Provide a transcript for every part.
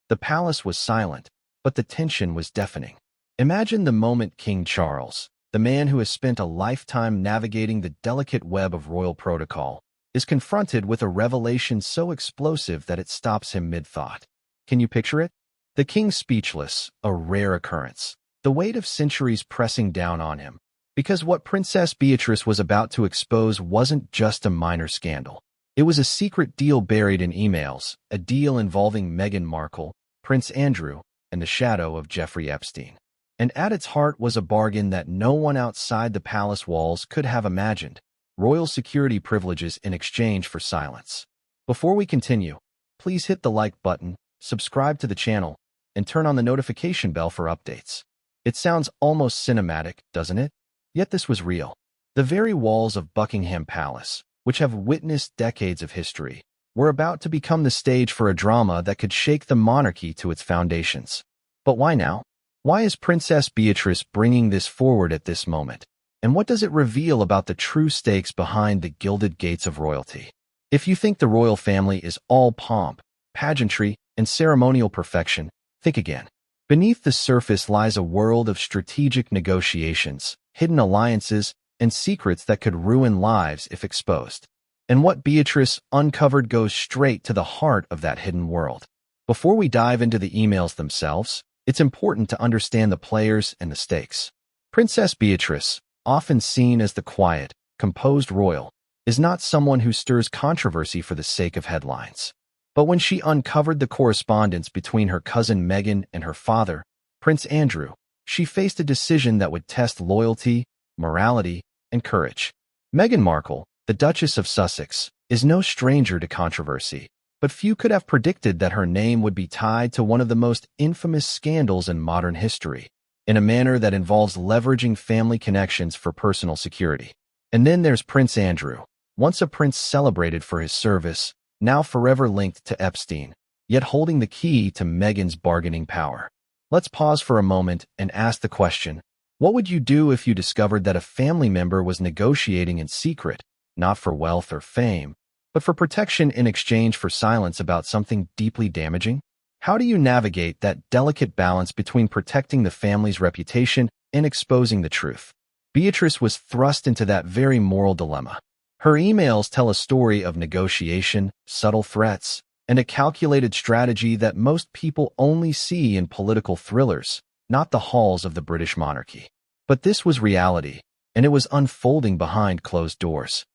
The palace was silent, but the tension was deafening. Imagine the moment King Charles, the man who has spent a lifetime navigating the delicate web of royal protocol, is confronted with a revelation so explosive that it stops him mid-thought. Can you picture it? The king speechless, a rare occurrence, the weight of centuries pressing down on him. Because what Princess Beatrice was about to expose wasn't just a minor scandal. It was a secret deal buried in emails, a deal involving Meghan Markle, Prince Andrew, and the shadow of Jeffrey Epstein. And at its heart was a bargain that no one outside the palace walls could have imagined: royal security privileges in exchange for silence. Before we continue, please hit the like button, subscribe to the channel, and turn on the notification bell for updates. It sounds almost cinematic, doesn't it? Yet this was real. The very walls of Buckingham Palace, which have witnessed decades of history, were about to become the stage for a drama that could shake the monarchy to its foundations. But why now? Why is Princess Beatrice bringing this forward at this moment? And what does it reveal about the true stakes behind the gilded gates of royalty? If you think the royal family is all pomp, pageantry, and ceremonial perfection, think again. Beneath the surface lies a world of strategic negotiations, hidden alliances, and secrets that could ruin lives if exposed. And what Beatrice uncovered goes straight to the heart of that hidden world. Before we dive into the emails themselves, it's important to understand the players and the stakes. Princess Beatrice, often seen as the quiet, composed royal, is not someone who stirs controversy for the sake of headlines. But when she uncovered the correspondence between her cousin Meghan and her father, Prince Andrew, she faced a decision that would test loyalty, morality, and courage. Meghan Markle, the Duchess of Sussex, is no stranger to controversy, but few could have predicted that her name would be tied to one of the most infamous scandals in modern history, in a manner that involves leveraging family connections for personal security. And then there's Prince Andrew, once a prince celebrated for his service, now forever linked to Epstein, yet holding the key to Meghan's bargaining power. Let's pause for a moment and ask the question: what would you do if you discovered that a family member was negotiating in secret, not for wealth or fame, but for protection in exchange for silence about something deeply damaging? How do you navigate that delicate balance between protecting the family's reputation and exposing the truth? Beatrice was thrust into that very moral dilemma. Her emails tell a story of negotiation, subtle threats, and a calculated strategy that most people only see in political thrillers, not the halls of the British monarchy. But this was reality, and it was unfolding behind closed doors.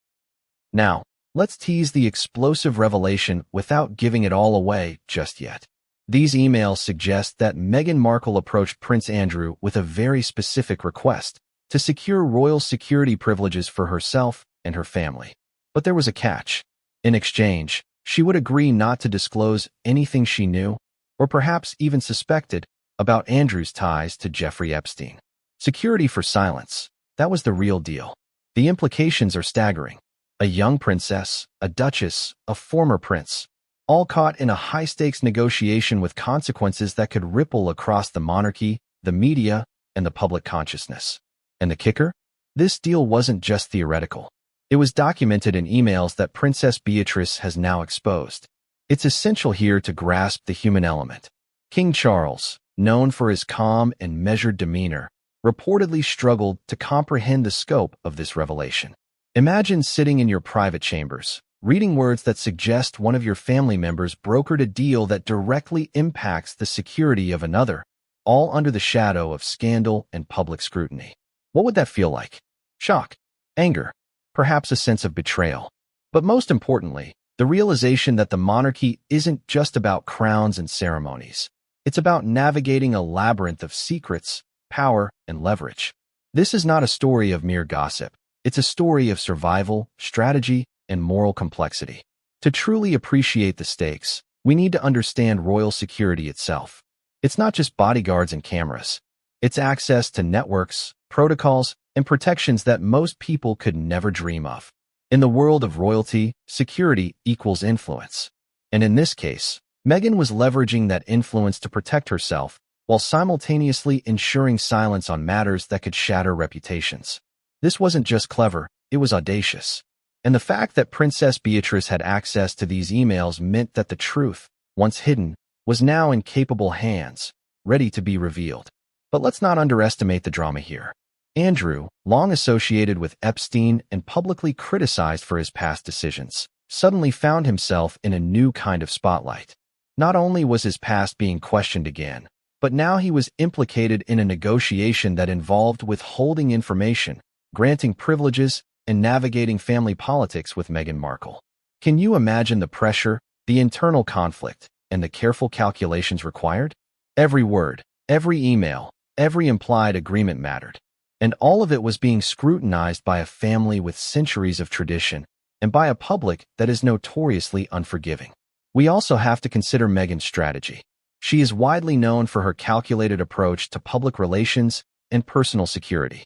Now, let's tease the explosive revelation without giving it all away just yet. These emails suggest that Meghan Markle approached Prince Andrew with a very specific request: to secure royal security privileges for herself and her family. But there was a catch. In exchange, she would agree not to disclose anything she knew, or perhaps even suspected, about Andrew's ties to Jeffrey Epstein. Security for silence. That was the real deal. The implications are staggering. A young princess, a duchess, a former prince, all caught in a high-stakes negotiation with consequences that could ripple across the monarchy, the media, and the public consciousness. And the kicker? This deal wasn't just theoretical. It was documented in emails that Princess Beatrice has now exposed. It's essential here to grasp the human element. King Charles, known for his calm and measured demeanor, reportedly struggled to comprehend the scope of this revelation. Imagine sitting in your private chambers, reading words that suggest one of your family members brokered a deal that directly impacts the security of another, all under the shadow of scandal and public scrutiny. What would that feel like? Shock, anger, perhaps a sense of betrayal. But most importantly, the realization that the monarchy isn't just about crowns and ceremonies. It's about navigating a labyrinth of secrets, power, and leverage. This is not a story of mere gossip. It's a story of survival, strategy, and moral complexity. To truly appreciate the stakes, we need to understand royal security itself. It's not just bodyguards and cameras. It's access to networks, protocols, and protections that most people could never dream of. In the world of royalty, security equals influence. And in this case, Meghan was leveraging that influence to protect herself, while simultaneously ensuring silence on matters that could shatter reputations. This wasn't just clever, it was audacious. And the fact that Princess Beatrice had access to these emails meant that the truth, once hidden, was now in capable hands, ready to be revealed. But let's not underestimate the drama here. Andrew, long associated with Epstein and publicly criticized for his past decisions, suddenly found himself in a new kind of spotlight. Not only was his past being questioned again, but now he was implicated in a negotiation that involved withholding information, granting privileges, and navigating family politics with Meghan Markle. Can you imagine the pressure, the internal conflict, and the careful calculations required? Every word, every email, every implied agreement mattered. And all of it was being scrutinized by a family with centuries of tradition and by a public that is notoriously unforgiving. We also have to consider Meghan's strategy. She is widely known for her calculated approach to public relations and personal security.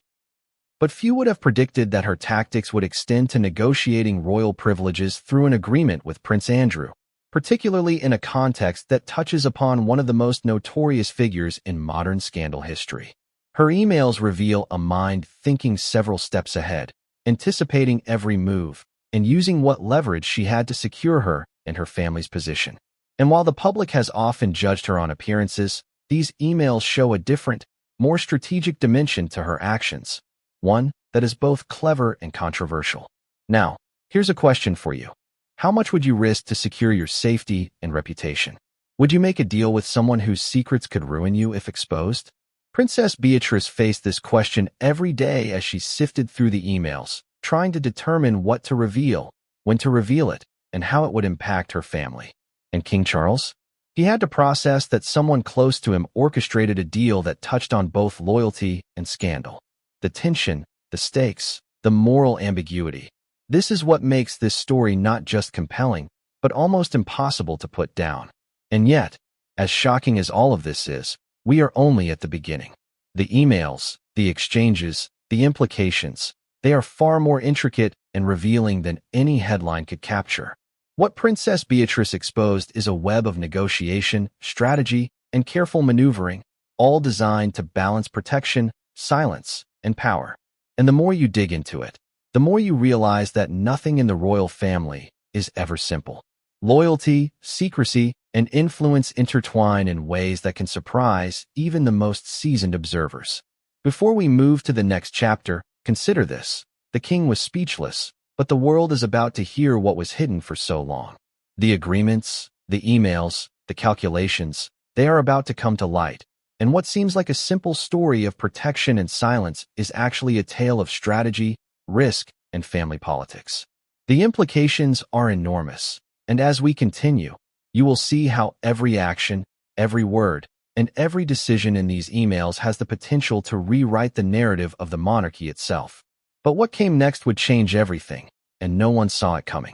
But few would have predicted that her tactics would extend to negotiating royal privileges through an agreement with Prince Andrew, particularly in a context that touches upon one of the most notorious figures in modern scandal history. Her emails reveal a mind thinking several steps ahead, anticipating every move, and using what leverage she had to secure her and her family's position. And while the public has often judged her on appearances, these emails show a different, more strategic dimension to her actions, one that is both clever and controversial. Now, here's a question for you. How much would you risk to secure your safety and reputation? Would you make a deal with someone whose secrets could ruin you if exposed? Princess Beatrice faced this question every day as she sifted through the emails, trying to determine what to reveal, when to reveal it, and how it would impact her family. And King Charles? He had to process that someone close to him orchestrated a deal that touched on both loyalty and scandal. The tension, the stakes, the moral ambiguity. This is what makes this story not just compelling, but almost impossible to put down. And yet, as shocking as all of this is, we are only at the beginning. The emails, the exchanges, the implications, they are far more intricate and revealing than any headline could capture. What Princess Beatrice exposed is a web of negotiation, strategy, and careful maneuvering, all designed to balance protection, silence, and power. And the more you dig into it, the more you realize that nothing in the royal family is ever simple. Loyalty, secrecy, and influence intertwine in ways that can surprise even the most seasoned observers. Before we move to the next chapter, consider this. The king was speechless, but the world is about to hear what was hidden for so long. The agreements, the emails, the calculations, they are about to come to light. And what seems like a simple story of protection and silence is actually a tale of strategy, risk, and family politics. The implications are enormous, and as we continue, you will see how every action, every word, and every decision in these emails has the potential to rewrite the narrative of the monarchy itself. But what came next would change everything, and no one saw it coming.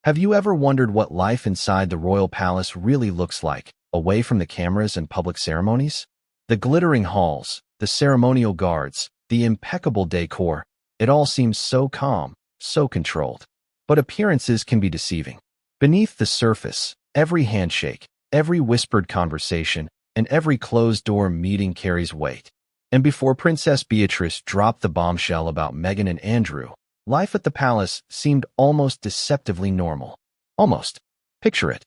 Have you ever wondered what life inside the royal palace really looks like, away from the cameras and public ceremonies? The glittering halls, the ceremonial guards, the impeccable decor, it all seems so calm, so controlled. But appearances can be deceiving. Beneath the surface, every handshake, every whispered conversation, and every closed-door meeting carries weight. And before Princess Beatrice dropped the bombshell about Meghan and Andrew, life at the palace seemed almost deceptively normal. Almost. Picture it.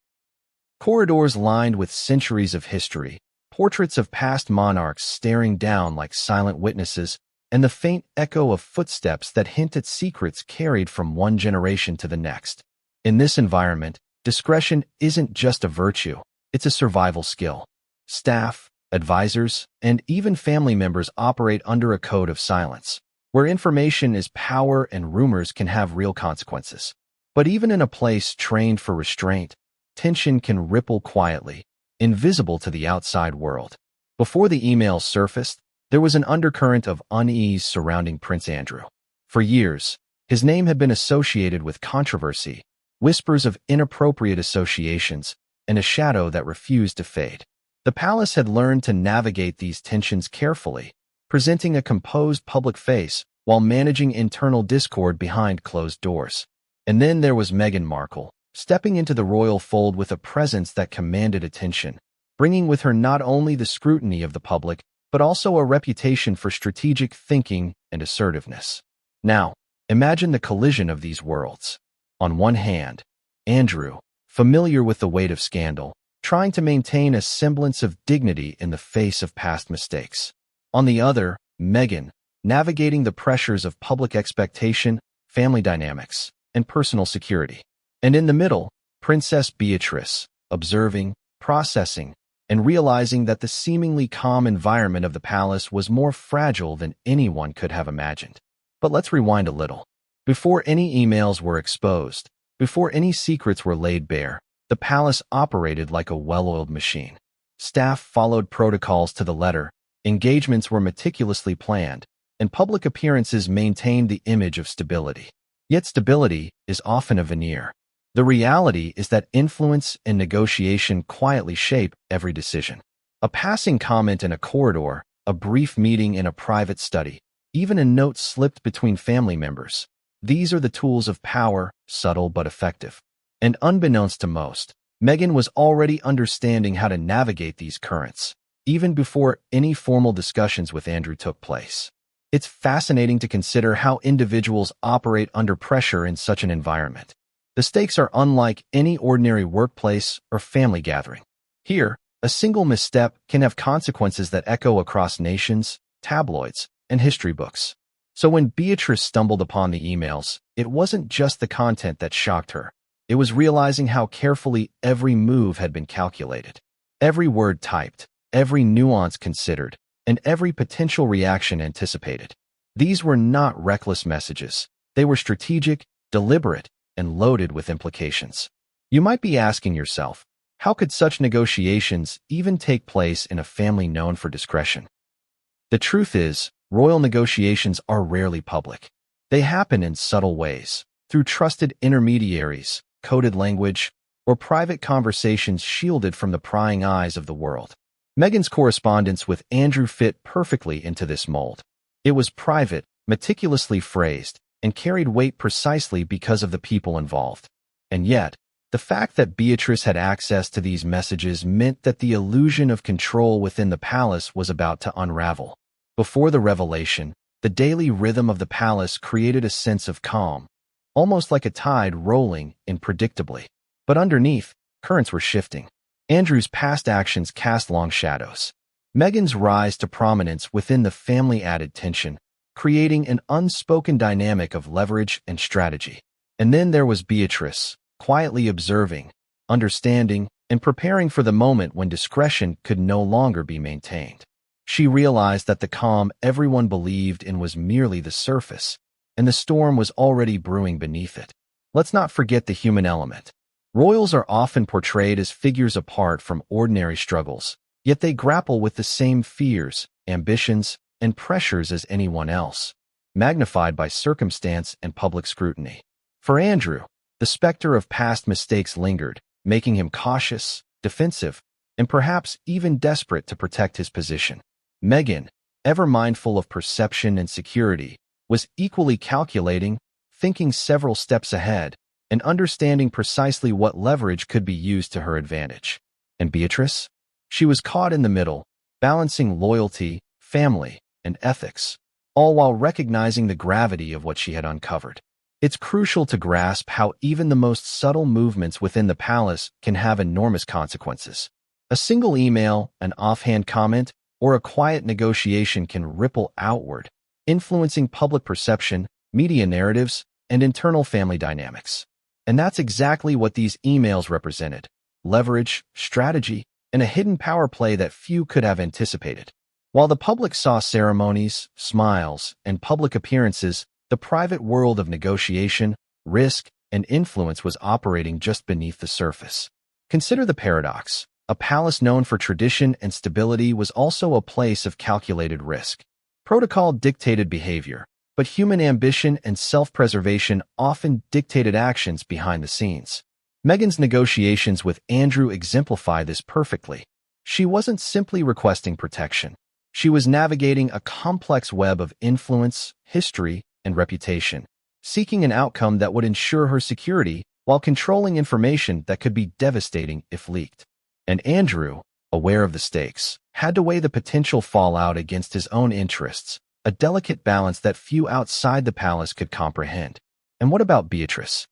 Corridors lined with centuries of history, portraits of past monarchs staring down like silent witnesses, and the faint echo of footsteps that hint at secrets carried from one generation to the next. In this environment, discretion isn't just a virtue, it's a survival skill. Staff, advisors, and even family members operate under a code of silence, where information is power and rumors can have real consequences. But even in a place trained for restraint, tension can ripple quietly, invisible to the outside world. Before the emails surfaced, there was an undercurrent of unease surrounding Prince Andrew. For years, his name had been associated with controversy, whispers of inappropriate associations, and a shadow that refused to fade. The palace had learned to navigate these tensions carefully, presenting a composed public face while managing internal discord behind closed doors. And then there was Meghan Markle, stepping into the royal fold with a presence that commanded attention, bringing with her not only the scrutiny of the public, but also a reputation for strategic thinking and assertiveness. Now, imagine the collision of these worlds. On one hand, Andrew, familiar with the weight of scandal, trying to maintain a semblance of dignity in the face of past mistakes. On the other, Meghan, navigating the pressures of public expectation, family dynamics, and personal security. And in the middle, Princess Beatrice, observing, processing, and realizing that the seemingly calm environment of the palace was more fragile than anyone could have imagined. But let's rewind a little. Before any emails were exposed, before any secrets were laid bare, the palace operated like a well-oiled machine. Staff followed protocols to the letter, engagements were meticulously planned, and public appearances maintained the image of stability. Yet stability is often a veneer. The reality is that influence and negotiation quietly shape every decision. A passing comment in a corridor, a brief meeting in a private study, even a note slipped between family members. These are the tools of power, subtle but effective. And unbeknownst to most, Meghan was already understanding how to navigate these currents, even before any formal discussions with Andrew took place. It's fascinating to consider how individuals operate under pressure in such an environment. The stakes are unlike any ordinary workplace or family gathering. Here, a single misstep can have consequences that echo across nations, tabloids, and history books. So when Beatrice stumbled upon the emails, it wasn't just the content that shocked her. It was realizing how carefully every move had been calculated. Every word typed, every nuance considered, and every potential reaction anticipated. These were not reckless messages. They were strategic, deliberate, and loaded with implications. You might be asking yourself, how could such negotiations even take place in a family known for discretion? The truth is, royal negotiations are rarely public. They happen in subtle ways, through trusted intermediaries, coded language, or private conversations shielded from the prying eyes of the world. Meghan's correspondence with Andrew fit perfectly into this mold. It was private, meticulously phrased, and carried weight precisely because of the people involved. And yet, the fact that Beatrice had access to these messages meant that the illusion of control within the palace was about to unravel. Before the revelation, the daily rhythm of the palace created a sense of calm, almost like a tide rolling in predictably. But underneath, currents were shifting. Andrew's past actions cast long shadows. Meghan's rise to prominence within the family added tension, creating an unspoken dynamic of leverage and strategy. And then there was Beatrice, quietly observing, understanding, and preparing for the moment when discretion could no longer be maintained. She realized that the calm everyone believed in was merely the surface, and the storm was already brewing beneath it. Let's not forget the human element. Royals are often portrayed as figures apart from ordinary struggles, yet they grapple with the same fears, ambitions, and pressures as anyone else, magnified by circumstance and public scrutiny. For Andrew, the specter of past mistakes lingered, making him cautious, defensive, and perhaps even desperate to protect his position. Meghan, ever mindful of perception and security, was equally calculating, thinking several steps ahead, and understanding precisely what leverage could be used to her advantage. And Beatrice? She was caught in the middle, balancing loyalty, family, and ethics, all while recognizing the gravity of what she had uncovered. It's crucial to grasp how even the most subtle movements within the palace can have enormous consequences. A single email, an offhand comment, or a quiet negotiation can ripple outward, influencing public perception, media narratives, and internal family dynamics. And that's exactly what these emails represented: leverage, strategy, and a hidden power play that few could have anticipated. While the public saw ceremonies, smiles, and public appearances, the private world of negotiation, risk, and influence was operating just beneath the surface. Consider the paradox. A palace known for tradition and stability was also a place of calculated risk. Protocol dictated behavior, but human ambition and self-preservation often dictated actions behind the scenes. Meghan's negotiations with Andrew exemplify this perfectly. She wasn't simply requesting protection. She was navigating a complex web of influence, history, and reputation, seeking an outcome that would ensure her security while controlling information that could be devastating if leaked. And Andrew, aware of the stakes, had to weigh the potential fallout against his own interests, a delicate balance that few outside the palace could comprehend. And what about Beatrice?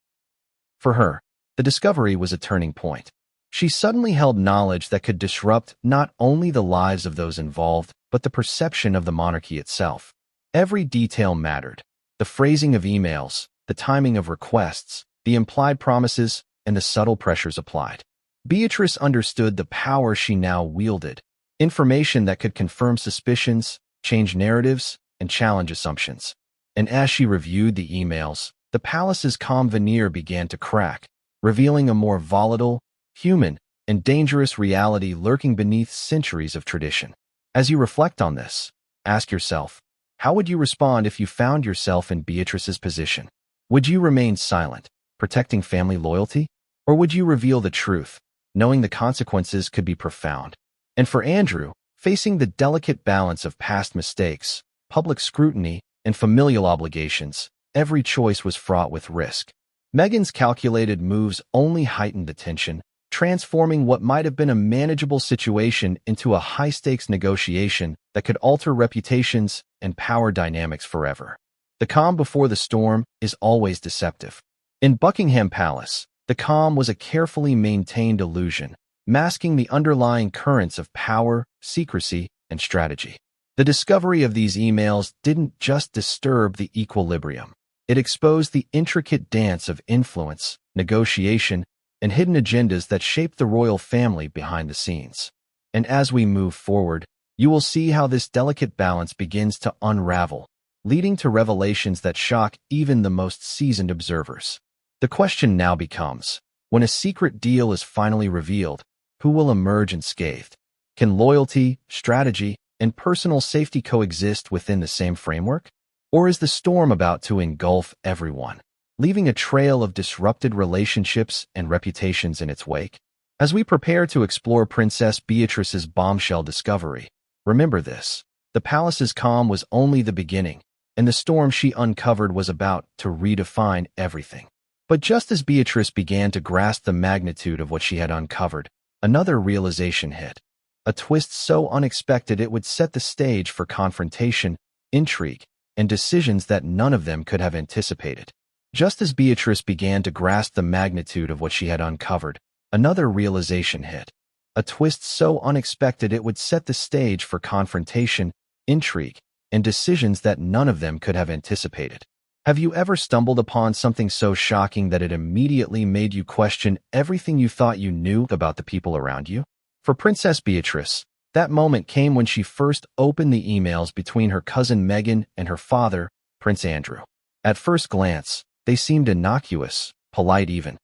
For her, the discovery was a turning point. She suddenly held knowledge that could disrupt not only the lives of those involved, but the perception of the monarchy itself. Every detail mattered. The phrasing of emails, the timing of requests, the implied promises, and the subtle pressures applied. Beatrice understood the power she now wielded, information that could confirm suspicions, change narratives, and challenge assumptions. And as she reviewed the emails, the palace's calm veneer began to crack, revealing a more volatile, human, and dangerous reality lurking beneath centuries of tradition. As you reflect on this, ask yourself, how would you respond if you found yourself in Beatrice's position? Would you remain silent, protecting family loyalty? Or would you reveal the truth, knowing the consequences could be profound? And for Andrew, facing the delicate balance of past mistakes, public scrutiny, and familial obligations, every choice was fraught with risk. Meghan's calculated moves only heightened the tension, transforming what might have been a manageable situation into a high-stakes negotiation that could alter reputations and power dynamics forever. The calm before the storm is always deceptive. In Buckingham Palace, the calm was a carefully maintained illusion, masking the underlying currents of power, secrecy, and strategy. The discovery of these emails didn't just disturb the equilibrium. It exposed the intricate dance of influence, negotiation, and hidden agendas that shaped the royal family behind the scenes. And as we move forward, you will see how this delicate balance begins to unravel, leading to revelations that shock even the most seasoned observers. The question now becomes, when a secret deal is finally revealed, who will emerge unscathed? Can loyalty, strategy, and personal safety coexist within the same framework? Or is the storm about to engulf everyone, leaving a trail of disrupted relationships and reputations in its wake? As we prepare to explore Princess Beatrice's bombshell discovery, remember this: the palace's calm was only the beginning, and the storm she uncovered was about to redefine everything. But just as Beatrice began to grasp the magnitude of what she had uncovered, another realization hit. A twist so unexpected it would set the stage for confrontation, intrigue, and decisions that none of them could have anticipated. Just as Beatrice began to grasp the magnitude of what she had uncovered, another realization hit. A twist so unexpected it would set the stage for confrontation, intrigue, and decisions that none of them could have anticipated. Have you ever stumbled upon something so shocking that it immediately made you question everything you thought you knew about the people around you? For Princess Beatrice, that moment came when she first opened the emails between her cousin Meghan and her father, Prince Andrew. At first glance, they seemed innocuous, polite even.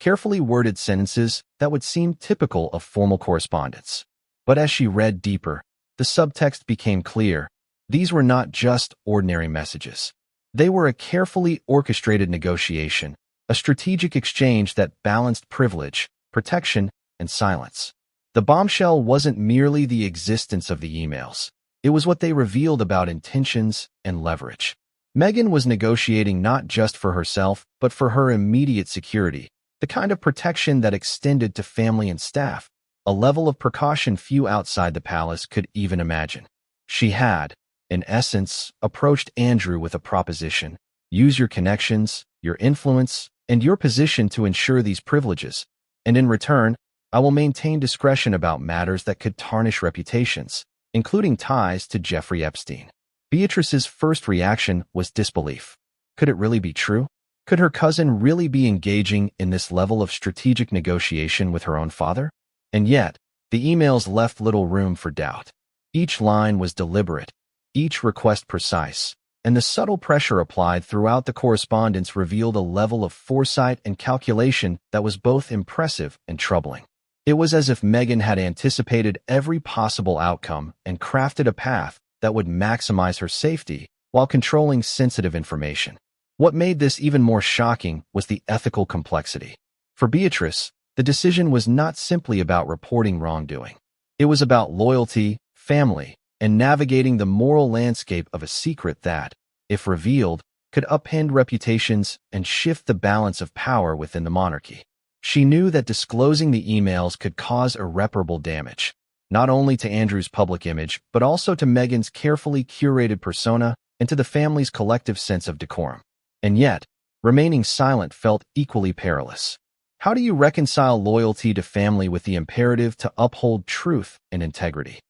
Carefully worded sentences that would seem typical of formal correspondence. But as she read deeper, the subtext became clear. These were not just ordinary messages. They were a carefully orchestrated negotiation, a strategic exchange that balanced privilege, protection, and silence. The bombshell wasn't merely the existence of the emails. It was what they revealed about intentions and leverage. Meghan was negotiating not just for herself, but for her immediate security, the kind of protection that extended to family and staff, a level of precaution few outside the palace could even imagine. She had, in essence, approached Andrew with a proposition: use your connections, your influence, and your position to ensure these privileges, and in return, I will maintain discretion about matters that could tarnish reputations, including ties to Jeffrey Epstein. Beatrice's first reaction was disbelief. Could it really be true? Could her cousin really be engaging in this level of strategic negotiation with her own father? And yet, the emails left little room for doubt. Each line was deliberate, each request precise, and the subtle pressure applied throughout the correspondence revealed a level of foresight and calculation that was both impressive and troubling. It was as if Meghan had anticipated every possible outcome and crafted a path that would maximize her safety while controlling sensitive information. What made this even more shocking was the ethical complexity. For Beatrice, the decision was not simply about reporting wrongdoing. It was about loyalty, family, and navigating the moral landscape of a secret that, if revealed, could upend reputations and shift the balance of power within the monarchy. She knew that disclosing the emails could cause irreparable damage, not only to Andrew's public image, but also to Meghan's carefully curated persona and to the family's collective sense of decorum. And yet, remaining silent felt equally perilous. How do you reconcile loyalty to family with the imperative to uphold truth and integrity?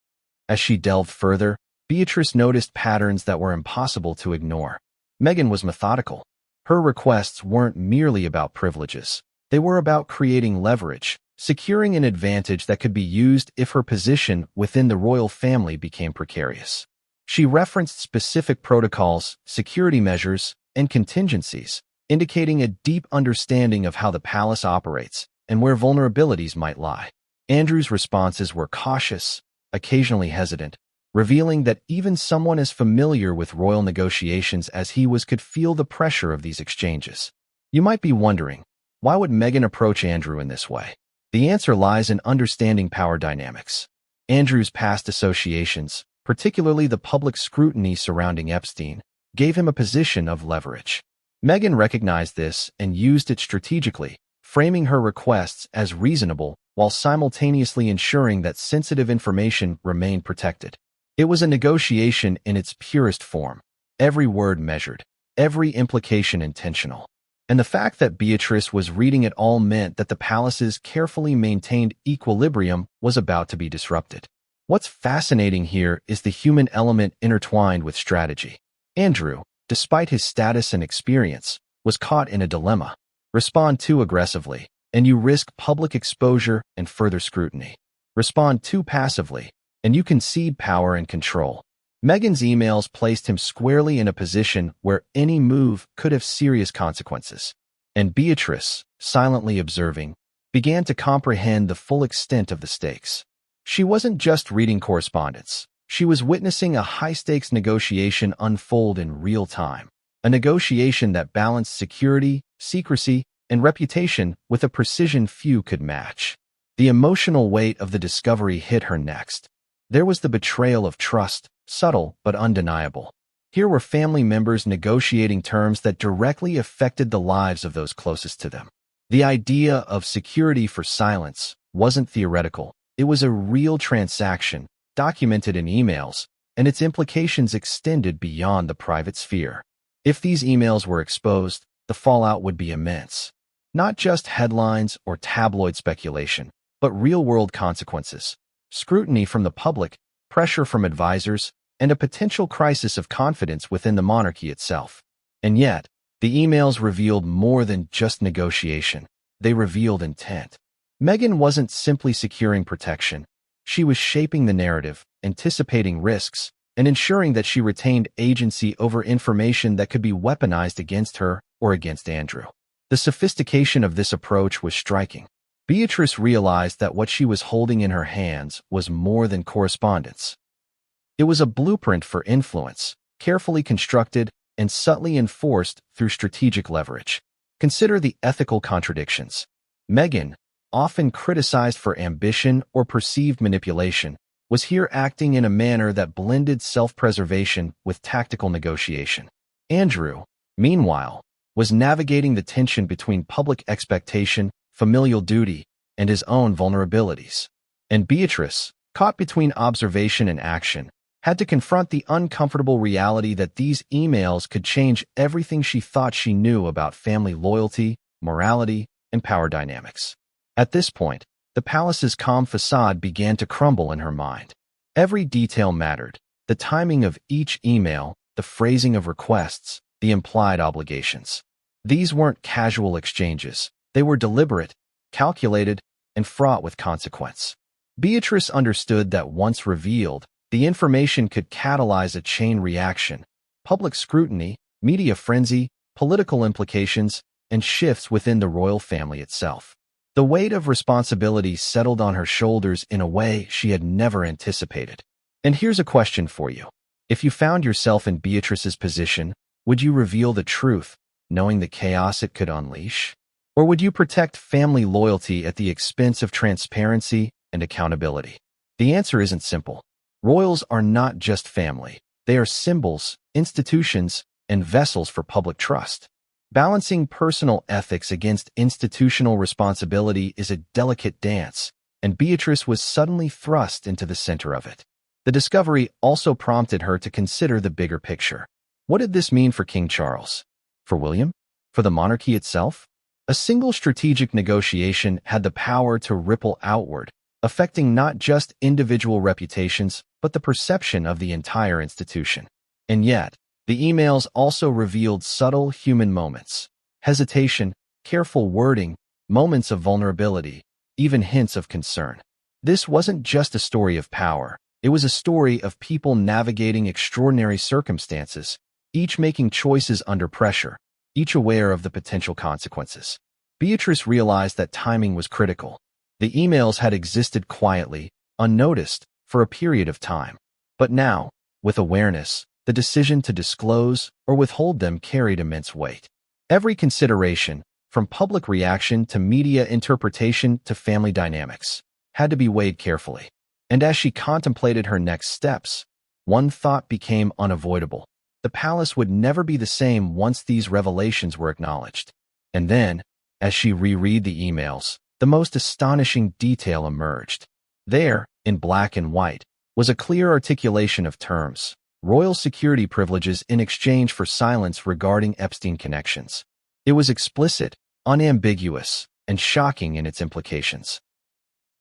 As she delved further, Beatrice noticed patterns that were impossible to ignore. Meghan was methodical. Her requests weren't merely about privileges. They were about creating leverage, securing an advantage that could be used if her position within the royal family became precarious. She referenced specific protocols, security measures, and contingencies, indicating a deep understanding of how the palace operates and where vulnerabilities might lie. Andrew's responses were cautious, occasionally hesitant, revealing that even someone as familiar with royal negotiations as he was could feel the pressure of these exchanges. You might be wondering, why would Meghan approach Andrew in this way? The answer lies in understanding power dynamics. Andrew's past associations, particularly the public scrutiny surrounding Epstein, gave him a position of leverage. Meghan recognized this and used it strategically, framing her requests as reasonable while simultaneously ensuring that sensitive information remained protected. It was a negotiation in its purest form, every word measured, every implication intentional. And the fact that Beatrice was reading it all meant that the palace's carefully maintained equilibrium was about to be disrupted. What's fascinating here is the human element intertwined with strategy. Andrew, despite his status and experience, was caught in a dilemma. Respond too aggressively, and you risk public exposure and further scrutiny. Respond too passively, and you concede power and control. Meghan's emails placed him squarely in a position where any move could have serious consequences. And Beatrice, silently observing, began to comprehend the full extent of the stakes. She wasn't just reading correspondence. She was witnessing a high-stakes negotiation unfold in real time, a negotiation that balanced security, secrecy, and reputation with a precision few could match. The emotional weight of the discovery hit her next. There was the betrayal of trust, subtle but undeniable. Here were family members negotiating terms that directly affected the lives of those closest to them. The idea of security for silence wasn't theoretical. It was a real transaction, documented in emails, and its implications extended beyond the private sphere. If these emails were exposed, the fallout would be immense. Not just headlines or tabloid speculation, but real-world consequences. Scrutiny from the public, pressure from advisors, and a potential crisis of confidence within the monarchy itself. And yet, the emails revealed more than just negotiation. They revealed intent. Meghan wasn't simply securing protection. She was shaping the narrative, anticipating risks, and ensuring that she retained agency over information that could be weaponized against her or against Andrew. The sophistication of this approach was striking. Beatrice realized that what she was holding in her hands was more than correspondence. It was a blueprint for influence, carefully constructed and subtly enforced through strategic leverage. Consider the ethical contradictions. Meghan, often criticized for ambition or perceived manipulation, was here acting in a manner that blended self-preservation with tactical negotiation. Andrew, meanwhile, was navigating the tension between public expectation, familial duty, and his own vulnerabilities. And Beatrice, caught between observation and action, had to confront the uncomfortable reality that these emails could change everything she thought she knew about family loyalty, morality, and power dynamics. At this point, the palace's calm facade began to crumble in her mind. Every detail mattered: the timing of each email, the phrasing of requests, the implied obligations. These weren't casual exchanges. They were deliberate, calculated, and fraught with consequence. Beatrice understood that once revealed, the information could catalyze a chain reaction: public scrutiny, media frenzy, political implications, and shifts within the royal family itself. The weight of responsibility settled on her shoulders in a way she had never anticipated. And here's a question for you. If you found yourself in Beatrice's position, would you reveal the truth, knowing the chaos it could unleash? Or would you protect family loyalty at the expense of transparency and accountability? The answer isn't simple. Royals are not just family. They are symbols, institutions, and vessels for public trust. Balancing personal ethics against institutional responsibility is a delicate dance, and Beatrice was suddenly thrust into the center of it. The discovery also prompted her to consider the bigger picture. What did this mean for King Charles? For William? For the monarchy itself? A single strategic negotiation had the power to ripple outward, affecting not just individual reputations, but the perception of the entire institution. And yet, the emails also revealed subtle human moments: hesitation, careful wording, moments of vulnerability, even hints of concern. This wasn't just a story of power. It was a story of people navigating extraordinary circumstances, each making choices under pressure, each aware of the potential consequences. Beatrice realized that timing was critical. The emails had existed quietly, unnoticed, for a period of time. But now, with awareness, the decision to disclose or withhold them carried immense weight. Every consideration, from public reaction to media interpretation to family dynamics, had to be weighed carefully. And as she contemplated her next steps, one thought became unavoidable. The palace would never be the same once these revelations were acknowledged. And then, as she reread the emails, the most astonishing detail emerged. There, in black and white, was a clear articulation of terms: royal security privileges in exchange for silence regarding Epstein connections. It was explicit, unambiguous, and shocking in its implications.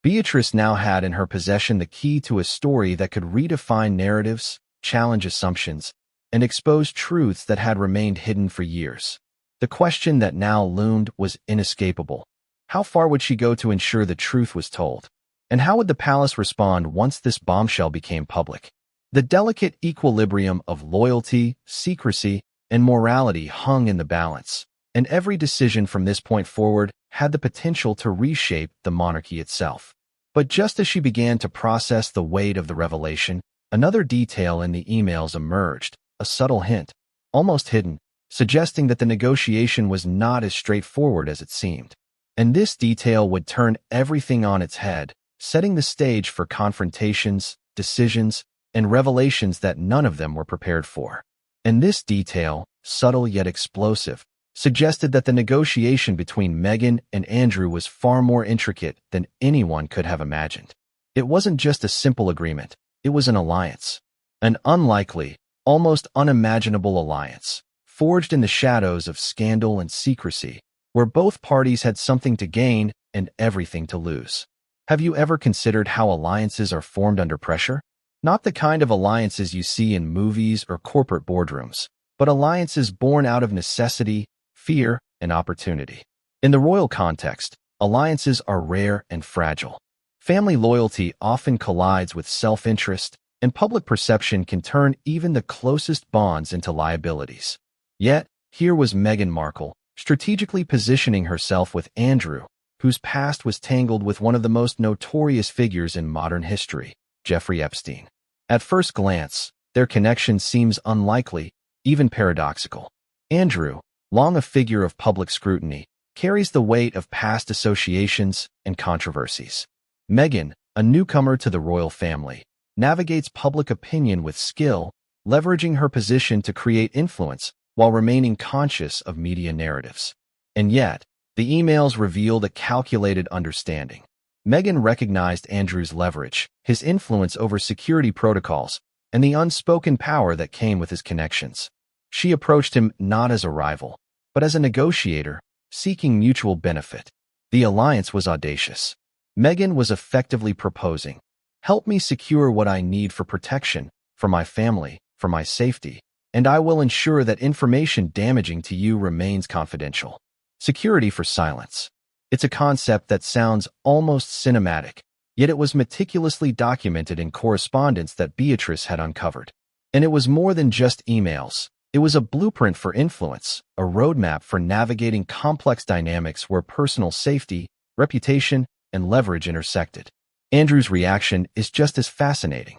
Beatrice now had in her possession the key to a story that could redefine narratives, challenge assumptions, and expose truths that had remained hidden for years. The question that now loomed was inescapable. How far would she go to ensure the truth was told? And how would the palace respond once this bombshell became public? The delicate equilibrium of loyalty, secrecy, and morality hung in the balance, and every decision from this point forward had the potential to reshape the monarchy itself. But just as she began to process the weight of the revelation, another detail in the emails emerged, a subtle hint, almost hidden, suggesting that the negotiation was not as straightforward as it seemed. And this detail would turn everything on its head, setting the stage for confrontations, decisions, and revelations that none of them were prepared for. And this detail, subtle yet explosive, suggested that the negotiation between Meghan and Andrew was far more intricate than anyone could have imagined. It wasn't just a simple agreement, it was an alliance. An unlikely, almost unimaginable alliance, forged in the shadows of scandal and secrecy, where both parties had something to gain and everything to lose. Have you ever considered how alliances are formed under pressure? Not the kind of alliances you see in movies or corporate boardrooms, but alliances born out of necessity, fear, and opportunity. In the royal context, alliances are rare and fragile. Family loyalty often collides with self-interest, and public perception can turn even the closest bonds into liabilities. Yet, here was Meghan Markle, strategically positioning herself with Andrew, whose past was tangled with one of the most notorious figures in modern history, Jeffrey Epstein. At first glance, their connection seems unlikely, even paradoxical. Andrew, long a figure of public scrutiny, carries the weight of past associations and controversies. Meghan, a newcomer to the royal family, navigates public opinion with skill, leveraging her position to create influence while remaining conscious of media narratives. And yet, the emails revealed a calculated understanding. Meghan recognized Andrew's leverage, his influence over security protocols, and the unspoken power that came with his connections. She approached him not as a rival, but as a negotiator, seeking mutual benefit. The alliance was audacious. Meghan was effectively proposing, "Help me secure what I need for protection, for my family, for my safety, and I will ensure that information damaging to you remains confidential." Security for silence. It's a concept that sounds almost cinematic, yet it was meticulously documented in correspondence that Beatrice had uncovered. And it was more than just emails. It was a blueprint for influence, a roadmap for navigating complex dynamics where personal safety, reputation, and leverage intersected. Andrew's reaction is just as fascinating.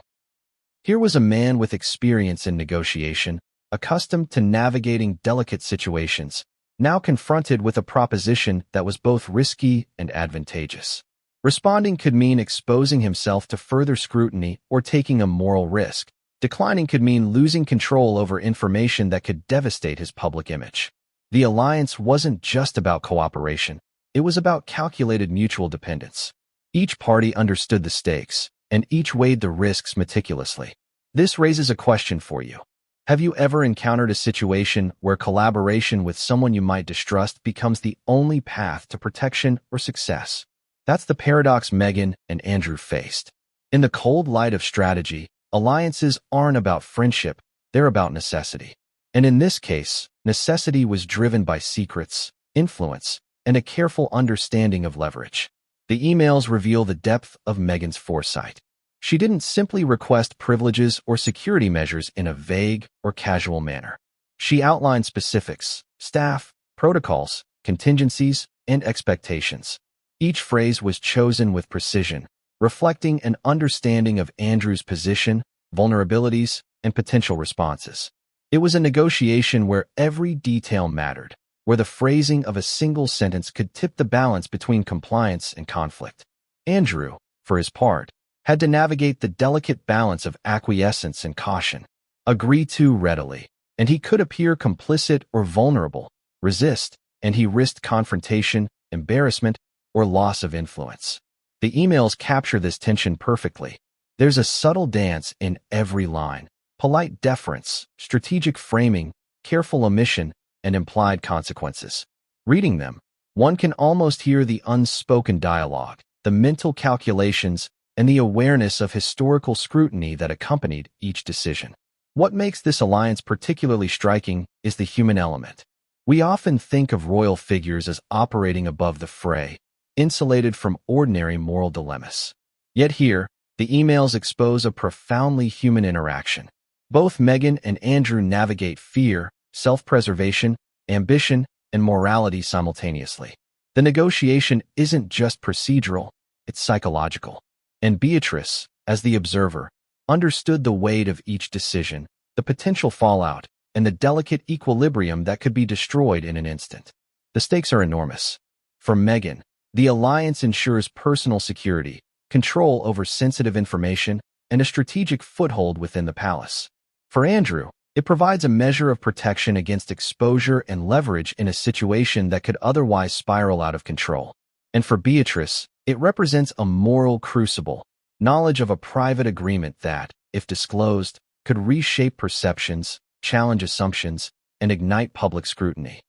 Here was a man with experience in negotiation, accustomed to navigating delicate situations, now confronted with a proposition that was both risky and advantageous. Responding could mean exposing himself to further scrutiny or taking a moral risk. Declining could mean losing control over information that could devastate his public image. The alliance wasn't just about cooperation. It was about calculated mutual dependence. Each party understood the stakes, and each weighed the risks meticulously. This raises a question for you. Have you ever encountered a situation where collaboration with someone you might distrust becomes the only path to protection or success? That's the paradox Meghan and Andrew faced. In the cold light of strategy, alliances aren't about friendship, they're about necessity. And in this case, necessity was driven by secrets, influence, and a careful understanding of leverage. The emails reveal the depth of Meghan's foresight. She didn't simply request privileges or security measures in a vague or casual manner. She outlined specifics, staff, protocols, contingencies, and expectations. Each phrase was chosen with precision, reflecting an understanding of Andrew's position, vulnerabilities, and potential responses. It was a negotiation where every detail mattered, where the phrasing of a single sentence could tip the balance between compliance and conflict. Andrew, for his part, had to navigate the delicate balance of acquiescence and caution. Agree too readily, and he could appear complicit or vulnerable. Resist, and he risked confrontation, embarrassment, or loss of influence. The emails capture this tension perfectly. There's a subtle dance in every line: polite deference, strategic framing, careful omission, and implied consequences. Reading them, one can almost hear the unspoken dialogue, the mental calculations, and the awareness of historical scrutiny that accompanied each decision. What makes this alliance particularly striking is the human element. We often think of royal figures as operating above the fray, insulated from ordinary moral dilemmas. Yet here, the emails expose a profoundly human interaction. Both Meghan and Andrew navigate fear, self-preservation, ambition, and morality simultaneously. The negotiation isn't just procedural, it's psychological. And Beatrice, as the observer, understood the weight of each decision, the potential fallout, and the delicate equilibrium that could be destroyed in an instant. The stakes are enormous. For Meghan, the alliance ensures personal security, control over sensitive information, and a strategic foothold within the palace. For Andrew, it provides a measure of protection against exposure and leverage in a situation that could otherwise spiral out of control. And for Beatrice, it represents a moral crucible, knowledge of a private agreement that, if disclosed, could reshape perceptions, challenge assumptions, and ignite public scrutiny.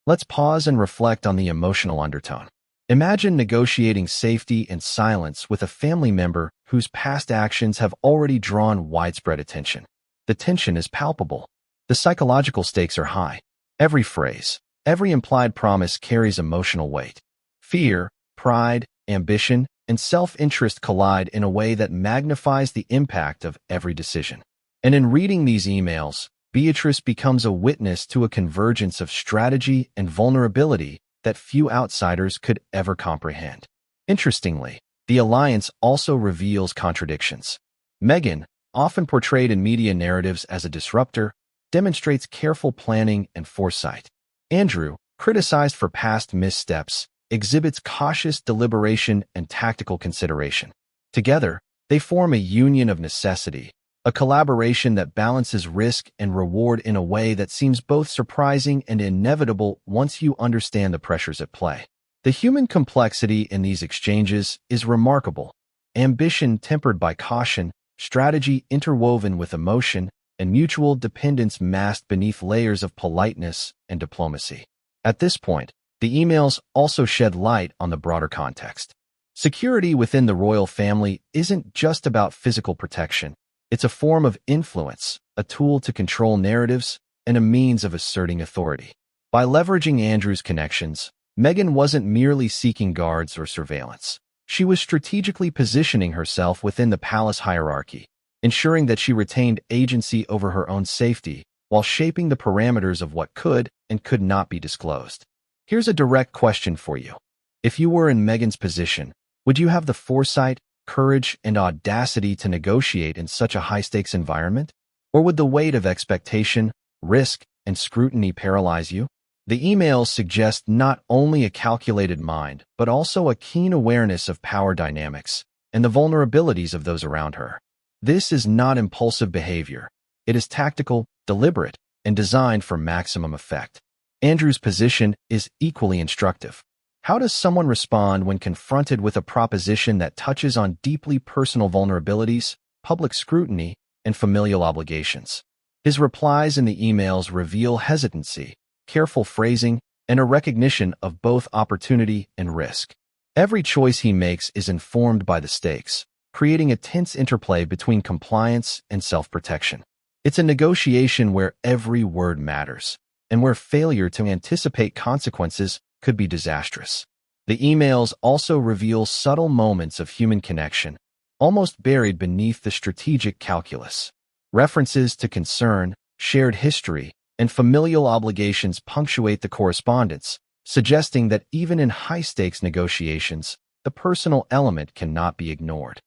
Let's pause and reflect on the emotional undertone. Imagine negotiating safety and silence with a family member whose past actions have already drawn widespread attention. The tension is palpable. The psychological stakes are high. Every phrase, every implied promise carries emotional weight. Fear, pride, ambition, and self-interest collide in a way that magnifies the impact of every decision. And in reading these emails, Beatrice becomes a witness to a convergence of strategy and vulnerability that few outsiders could ever comprehend. Interestingly, the alliance also reveals contradictions. Meghan, often portrayed in media narratives as a disruptor, demonstrates careful planning and foresight. Andrew, criticized for past missteps, exhibits cautious deliberation and tactical consideration. Together, they form a union of necessity, a collaboration that balances risk and reward in a way that seems both surprising and inevitable once you understand the pressures at play. The human complexity in these exchanges is remarkable. Ambition tempered by caution, strategy interwoven with emotion, and mutual dependence masked beneath layers of politeness and diplomacy. At this point, the emails also shed light on the broader context. Security within the royal family isn't just about physical protection. It's a form of influence, a tool to control narratives, and a means of asserting authority. By leveraging Andrew's connections, Meghan wasn't merely seeking guards or surveillance. She was strategically positioning herself within the palace hierarchy, ensuring that she retained agency over her own safety while shaping the parameters of what could and could not be disclosed. Here's a direct question for you. If you were in Meghan's position, would you have the foresight, courage, and audacity to negotiate in such a high-stakes environment? Or would the weight of expectation, risk, and scrutiny paralyze you? The emails suggest not only a calculated mind, but also a keen awareness of power dynamics and the vulnerabilities of those around her. This is not impulsive behavior. It is tactical, deliberate, and designed for maximum effect. Andrew's position is equally instructive. How does someone respond when confronted with a proposition that touches on deeply personal vulnerabilities, public scrutiny, and familial obligations? His replies in the emails reveal hesitancy, careful phrasing, and a recognition of both opportunity and risk. Every choice he makes is informed by the stakes, creating a tense interplay between compliance and self-protection. It's a negotiation where every word matters, and where failure to anticipate consequences could be disastrous. The emails also reveal subtle moments of human connection, almost buried beneath the strategic calculus. References to concern, shared history, and familial obligations punctuate the correspondence, suggesting that even in high-stakes negotiations, the personal element cannot be ignored.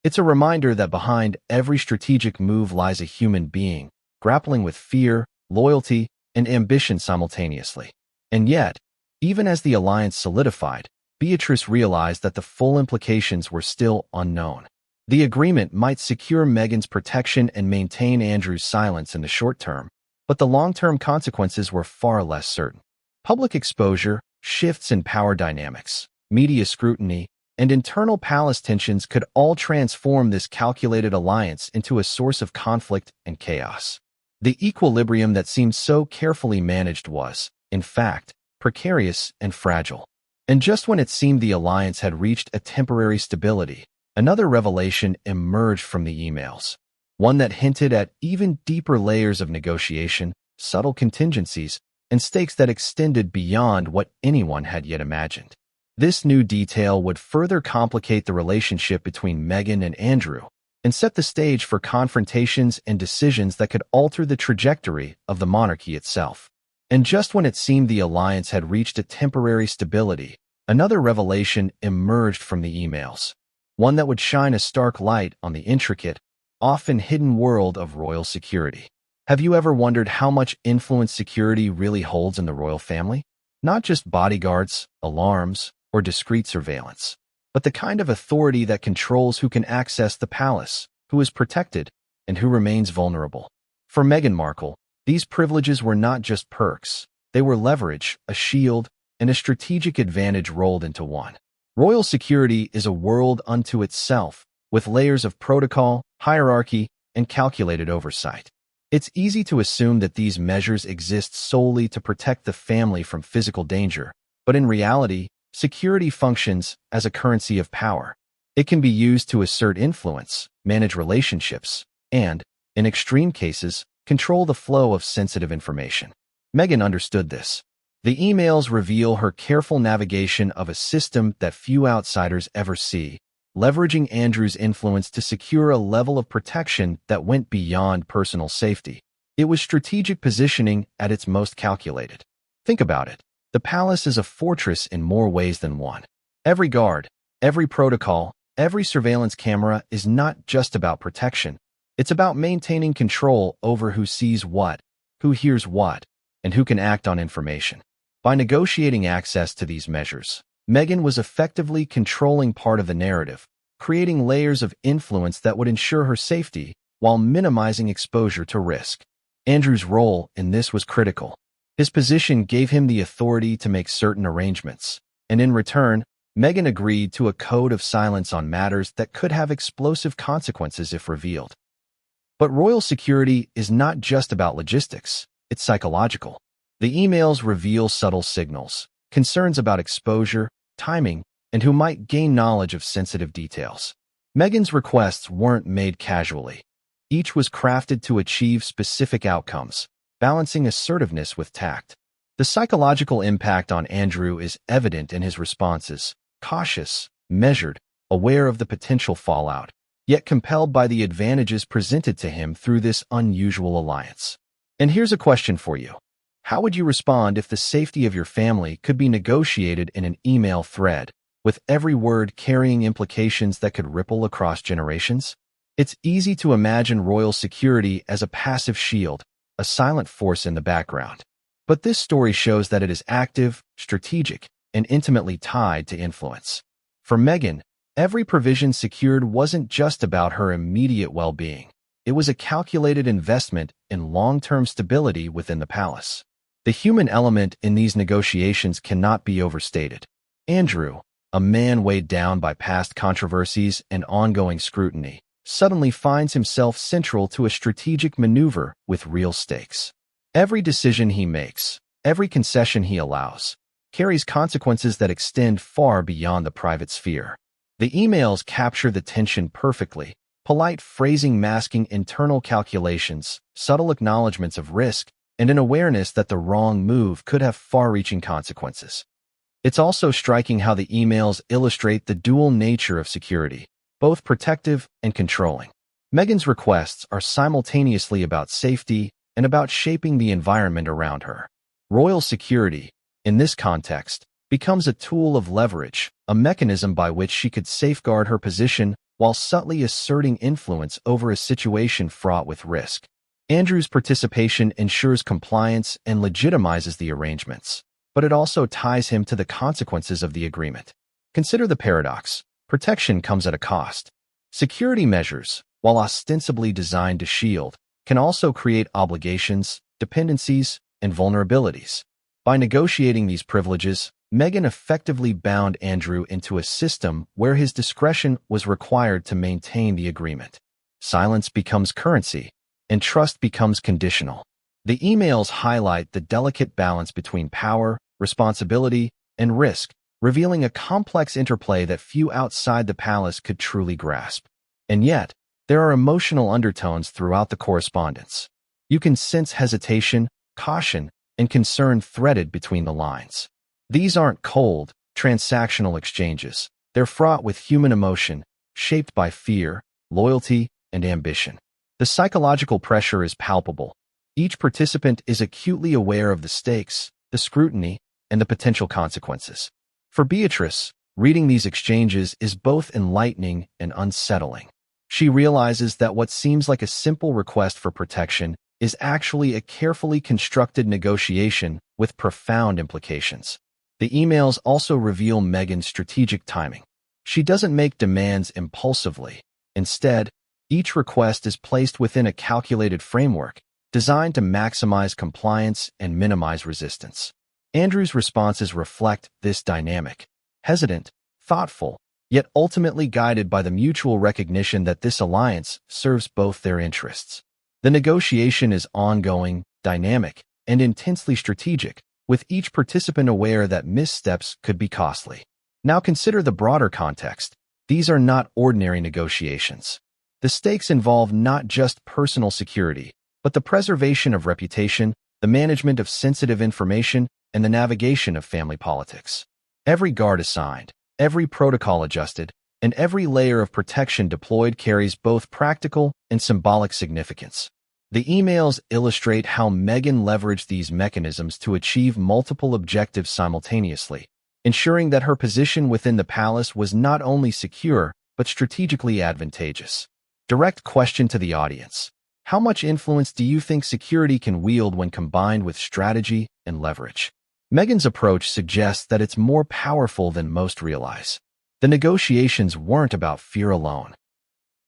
It's a reminder that behind every strategic move lies a human being, grappling with fear, loyalty, and ambition simultaneously. And yet, even as the alliance solidified, Beatrice realized that the full implications were still unknown. The agreement might secure Meghan's protection and maintain Andrew's silence in the short term, but the long-term consequences were far less certain. Public exposure, shifts in power dynamics, media scrutiny, and internal palace tensions could all transform this calculated alliance into a source of conflict and chaos. The equilibrium that seemed so carefully managed was, in fact, precarious and fragile. And just when it seemed the alliance had reached a temporary stability, another revelation emerged from the emails, one that hinted at even deeper layers of negotiation, subtle contingencies, and stakes that extended beyond what anyone had yet imagined. This new detail would further complicate the relationship between Meghan and Andrew and set the stage for confrontations and decisions that could alter the trajectory of the monarchy itself. And just when it seemed the alliance had reached a temporary stability, another revelation emerged from the emails, one that would shine a stark light on the intricate, often hidden world of royal security. Have you ever wondered how much influence security really holds in the royal family? Not just bodyguards, alarms, or discreet surveillance, but the kind of authority that controls who can access the palace, who is protected, and who remains vulnerable. For Meghan Markle, these privileges were not just perks. They were leverage, a shield, and a strategic advantage rolled into one. Royal security is a world unto itself, with layers of protocol, hierarchy, and calculated oversight. It's easy to assume that these measures exist solely to protect the family from physical danger, but in reality, security functions as a currency of power. It can be used to assert influence, manage relationships, and, in extreme cases, control the flow of sensitive information. Meghan understood this. The emails reveal her careful navigation of a system that few outsiders ever see, leveraging Andrew's influence to secure a level of protection that went beyond personal safety. It was strategic positioning at its most calculated. Think about it. The palace is a fortress in more ways than one. Every guard, every protocol, every surveillance camera is not just about protection. It's about maintaining control over who sees what, who hears what, and who can act on information. By negotiating access to these measures, Meghan was effectively controlling part of the narrative, creating layers of influence that would ensure her safety while minimizing exposure to risk. Andrew's role in this was critical. His position gave him the authority to make certain arrangements, and in return, Meghan agreed to a code of silence on matters that could have explosive consequences if revealed. But royal security is not just about logistics, it's psychological. The emails reveal subtle signals, concerns about exposure, timing, and who might gain knowledge of sensitive details. Meghan's requests weren't made casually. Each was crafted to achieve specific outcomes, balancing assertiveness with tact. The psychological impact on Andrew is evident in his responses, cautious, measured, aware of the potential fallout, yet compelled by the advantages presented to him through this unusual alliance. And here's a question for you. How would you respond if the safety of your family could be negotiated in an email thread, with every word carrying implications that could ripple across generations? It's easy to imagine royal security as a passive shield, a silent force in the background. But this story shows that it is active, strategic, and intimately tied to influence. For Meghan, every provision secured wasn't just about her immediate well-being. It was a calculated investment in long-term stability within the palace. The human element in these negotiations cannot be overstated. Andrew, a man weighed down by past controversies and ongoing scrutiny, suddenly finds himself central to a strategic maneuver with real stakes. Every decision he makes, every concession he allows, carries consequences that extend far beyond the private sphere. The emails capture the tension perfectly, polite phrasing masking internal calculations, subtle acknowledgments of risk, and an awareness that the wrong move could have far-reaching consequences. It's also striking how the emails illustrate the dual nature of security, both protective and controlling. Meghan's requests are simultaneously about safety and about shaping the environment around her. Royal security, in this context, becomes a tool of leverage, a mechanism by which she could safeguard her position while subtly asserting influence over a situation fraught with risk. Andrew's participation ensures compliance and legitimizes the arrangements, but it also ties him to the consequences of the agreement. Consider the paradox. Protection comes at a cost. Security measures, while ostensibly designed to shield, can also create obligations, dependencies, and vulnerabilities. By negotiating these privileges, Meghan effectively bound Andrew into a system where his discretion was required to maintain the agreement. Silence becomes currency, and trust becomes conditional. The emails highlight the delicate balance between power, responsibility, and risk, revealing a complex interplay that few outside the palace could truly grasp. And yet, there are emotional undertones throughout the correspondence. You can sense hesitation, caution, and concern threaded between the lines. These aren't cold, transactional exchanges. They're fraught with human emotion, shaped by fear, loyalty, and ambition. The psychological pressure is palpable. Each participant is acutely aware of the stakes, the scrutiny, and the potential consequences. For Beatrice, reading these exchanges is both enlightening and unsettling. She realizes that what seems like a simple request for protection is actually a carefully constructed negotiation with profound implications. The emails also reveal Meghan's strategic timing. She doesn't make demands impulsively. Instead, each request is placed within a calculated framework designed to maximize compliance and minimize resistance. Andrew's responses reflect this dynamic. Hesitant, thoughtful, yet ultimately guided by the mutual recognition that this alliance serves both their interests. The negotiation is ongoing, dynamic, and intensely strategic, with each participant aware that missteps could be costly. Now consider the broader context. These are not ordinary negotiations. The stakes involve not just personal security, but the preservation of reputation, the management of sensitive information, and the navigation of family politics. Every guard assigned, every protocol adjusted, and every layer of protection deployed carries both practical and symbolic significance. The emails illustrate how Meghan leveraged these mechanisms to achieve multiple objectives simultaneously, ensuring that her position within the palace was not only secure, but strategically advantageous. Direct question to the audience. How much influence do you think security can wield when combined with strategy and leverage? Meghan's approach suggests that it's more powerful than most realize. The negotiations weren't about fear alone.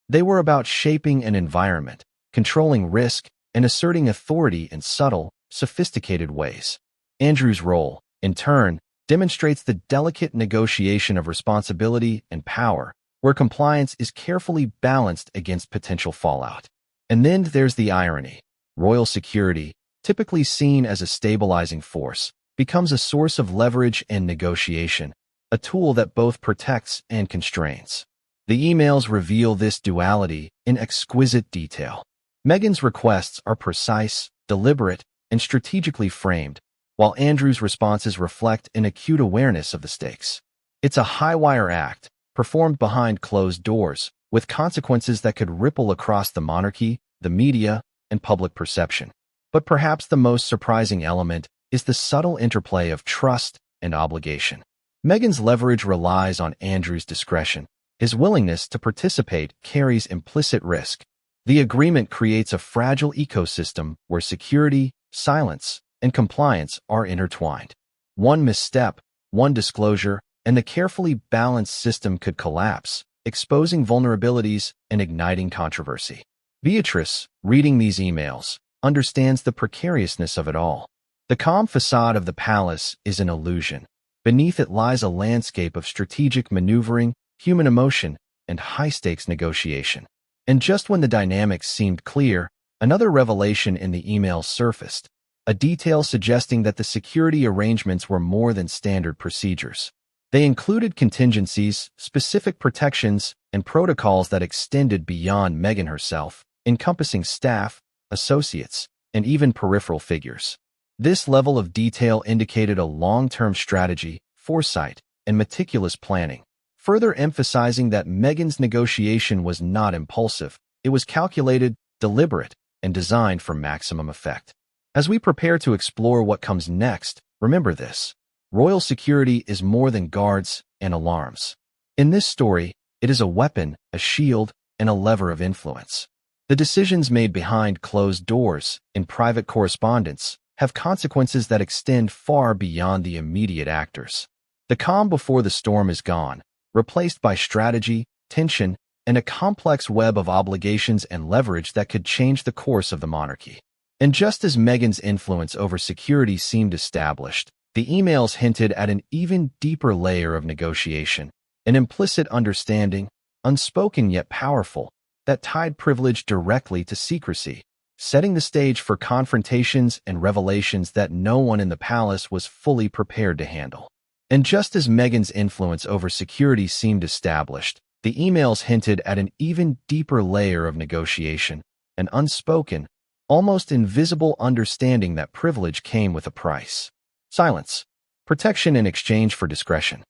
They were about shaping an environment, controlling risk, and asserting authority in subtle, sophisticated ways. Andrew's role, in turn, demonstrates the delicate negotiation of responsibility and power, where compliance is carefully balanced against potential fallout. And then there's the irony. Royal security, typically seen as a stabilizing force, becomes a source of leverage and negotiation, a tool that both protects and constrains. The emails reveal this duality in exquisite detail. Meghan's requests are precise, deliberate, and strategically framed, while Andrew's responses reflect an acute awareness of the stakes. It's a high-wire act, performed behind closed doors, with consequences that could ripple across the monarchy, the media, and public perception. But perhaps the most surprising element is the subtle interplay of trust and obligation. Meghan's leverage relies on Andrew's discretion. His willingness to participate carries implicit risk. The agreement creates a fragile ecosystem where security, silence, and compliance are intertwined. One misstep, one disclosure, and the carefully balanced system could collapse, exposing vulnerabilities and igniting controversy. Beatrice, reading these emails, understands the precariousness of it all. The calm facade of the palace is an illusion. Beneath it lies a landscape of strategic maneuvering, human emotion, and high-stakes negotiation. And just when the dynamics seemed clear, another revelation in the emails surfaced, a detail suggesting that the security arrangements were more than standard procedures. They included contingencies, specific protections, and protocols that extended beyond Meghan herself, encompassing staff, associates, and even peripheral figures. This level of detail indicated a long-term strategy, foresight, and meticulous planning, further emphasizing that Meghan's negotiation was not impulsive. It was calculated, deliberate, and designed for maximum effect. As we prepare to explore what comes next, remember this: royal security is more than guards and alarms. In this story, it is a weapon, a shield, and a lever of influence. The decisions made behind closed doors, in private correspondence, have consequences that extend far beyond the immediate actors. The calm before the storm is gone, replaced by strategy, tension, and a complex web of obligations and leverage that could change the course of the monarchy. And just as Meghan's influence over security seemed established, the emails hinted at an even deeper layer of negotiation, an implicit understanding, unspoken yet powerful, that tied privilege directly to secrecy, setting the stage for confrontations and revelations that no one in the palace was fully prepared to handle. And just as Meghan's influence over security seemed established, the emails hinted at an even deeper layer of negotiation, an unspoken, almost invisible understanding that privilege came with a price. Silence. Protection in exchange for discretion.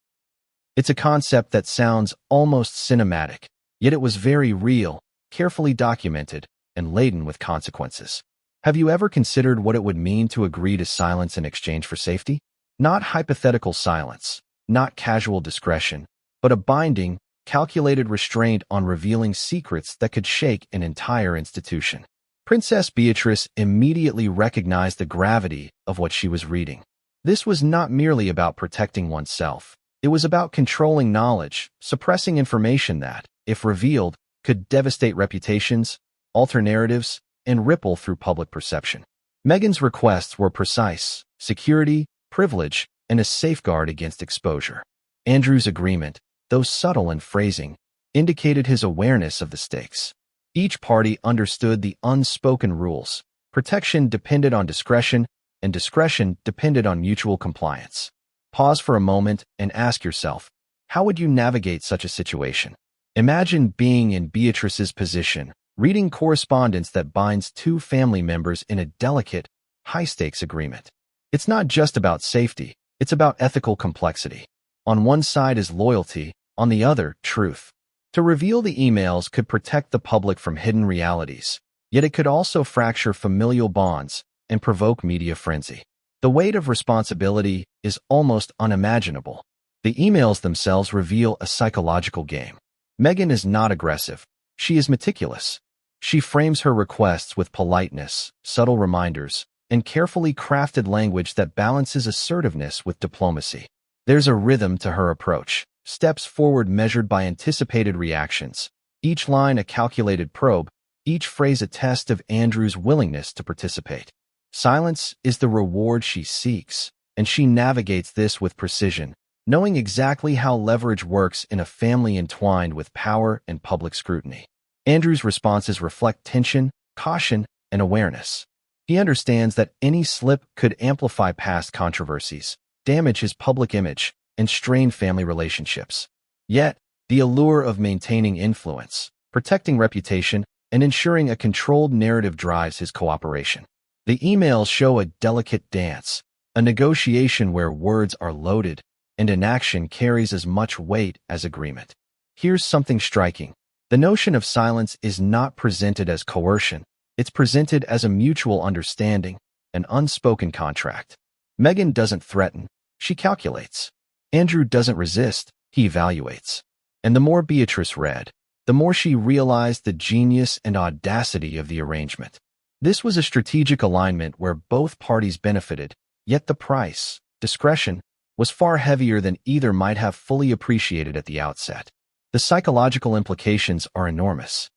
It's a concept that sounds almost cinematic, yet it was very real, carefully documented, and laden with consequences. Have you ever considered what it would mean to agree to silence in exchange for safety? Not hypothetical silence, not casual discretion, but a binding, calculated restraint on revealing secrets that could shake an entire institution. Princess Beatrice immediately recognized the gravity of what she was reading. This was not merely about protecting oneself. It was about controlling knowledge, suppressing information that, if revealed, could devastate reputations, alter narratives, and ripple through public perception. Meghan's requests were precise: security, privilege, and a safeguard against exposure. Andrew's agreement, though subtle in phrasing, indicated his awareness of the stakes. Each party understood the unspoken rules. Protection depended on discretion, and discretion depended on mutual compliance. Pause for a moment and ask yourself, how would you navigate such a situation? Imagine being in Beatrice's position, reading correspondence that binds two family members in a delicate, high-stakes agreement. It's not just about safety, it's about ethical complexity. On one side is loyalty, on the other, truth. To reveal the emails could protect the public from hidden realities, yet it could also fracture familial bonds and provoke media frenzy. The weight of responsibility is almost unimaginable. The emails themselves reveal a psychological game. Meghan is not aggressive. She is meticulous. She frames her requests with politeness, subtle reminders, and carefully crafted language that balances assertiveness with diplomacy. There's a rhythm to her approach, steps forward measured by anticipated reactions, each line a calculated probe, each phrase a test of Andrew's willingness to participate. Silence is the reward she seeks, and she navigates this with precision, knowing exactly how leverage works in a family entwined with power and public scrutiny. Andrew's responses reflect tension, caution, and awareness. He understands that any slip could amplify past controversies, damage his public image, and strain family relationships. Yet, the allure of maintaining influence, protecting reputation, and ensuring a controlled narrative drives his cooperation. The emails show a delicate dance, a negotiation where words are loaded, and inaction carries as much weight as agreement. Here's something striking. The notion of silence is not presented as coercion. It's presented as a mutual understanding, an unspoken contract. Meghan doesn't threaten, she calculates. Andrew doesn't resist, he evaluates. And the more Beatrice read, the more she realized the genius and audacity of the arrangement. This was a strategic alignment where both parties benefited, yet the price, discretion, was far heavier than either might have fully appreciated at the outset. The psychological implications are enormous.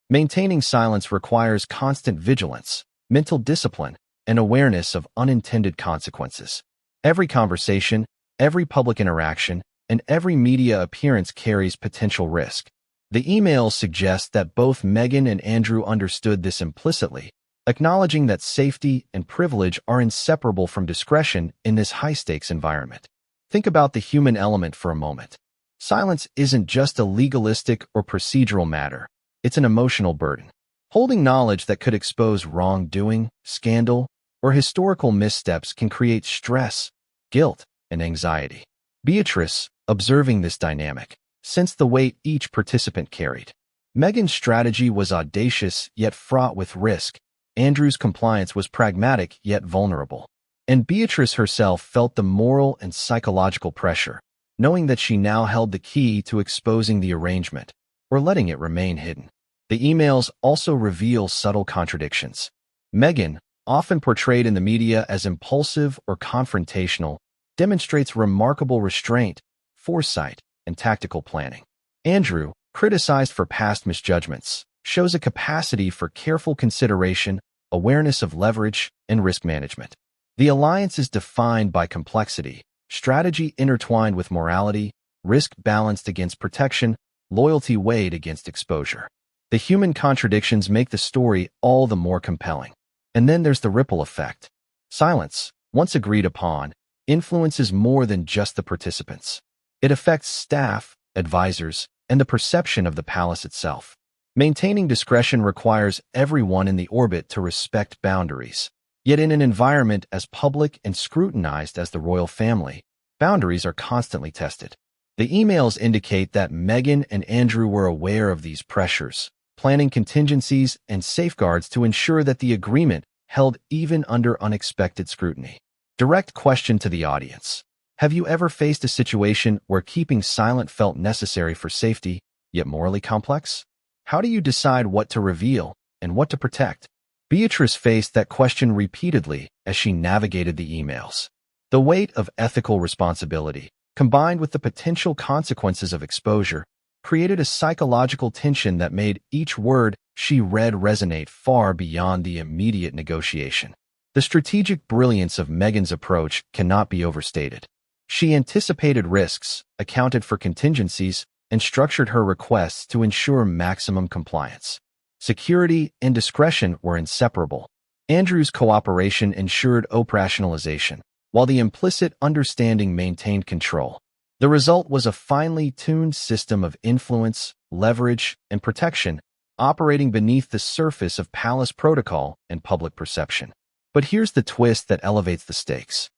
Maintaining silence requires constant vigilance, mental discipline, and awareness of unintended consequences. Every conversation, every public interaction, and every media appearance carries potential risk. The emails suggest that both Meghan and Andrew understood this implicitly, acknowledging that safety and privilege are inseparable from discretion in this high-stakes environment. Think about the human element for a moment. Silence isn't just a legalistic or procedural matter. It's an emotional burden. Holding knowledge that could expose wrongdoing, scandal, or historical missteps can create stress, guilt, and anxiety. Beatrice, observing this dynamic, sensed the weight each participant carried. Meghan's strategy was audacious yet fraught with risk. Andrew's compliance was pragmatic yet vulnerable. And Beatrice herself felt the moral and psychological pressure, knowing that she now held the key to exposing the arrangement, or letting it remain hidden. The emails also reveal subtle contradictions. Meghan, often portrayed in the media as impulsive or confrontational, demonstrates remarkable restraint, foresight, and tactical planning. Andrew, criticized for past misjudgments, shows a capacity for careful consideration, awareness of leverage, and risk management. The alliance is defined by complexity, strategy intertwined with morality, risk balanced against protection, loyalty weighed against exposure. The human contradictions make the story all the more compelling. And then there's the ripple effect. Silence, once agreed upon, influences more than just the participants. It affects staff, advisors, and the perception of the palace itself. Maintaining discretion requires everyone in the orbit to respect boundaries. Yet in an environment as public and scrutinized as the royal family, boundaries are constantly tested. The emails indicate that Meghan and Andrew were aware of these pressures, planning contingencies and safeguards to ensure that the agreement held even under unexpected scrutiny. Direct question to the audience. Have you ever faced a situation where keeping silent felt necessary for safety, yet morally complex? How do you decide what to reveal and what to protect? Beatrice faced that question repeatedly as she navigated the emails. The weight of ethical responsibility, combined with the potential consequences of exposure, created a psychological tension that made each word she read resonate far beyond the immediate negotiation. The strategic brilliance of Meghan's approach cannot be overstated. She anticipated risks, accounted for contingencies, and structured her requests to ensure maximum compliance. Security and discretion were inseparable. Andrew's cooperation ensured operationalization, while the implicit understanding maintained control. The result was a finely tuned system of influence, leverage, and protection, operating beneath the surface of palace protocol and public perception. But here's the twist that elevates the stakes.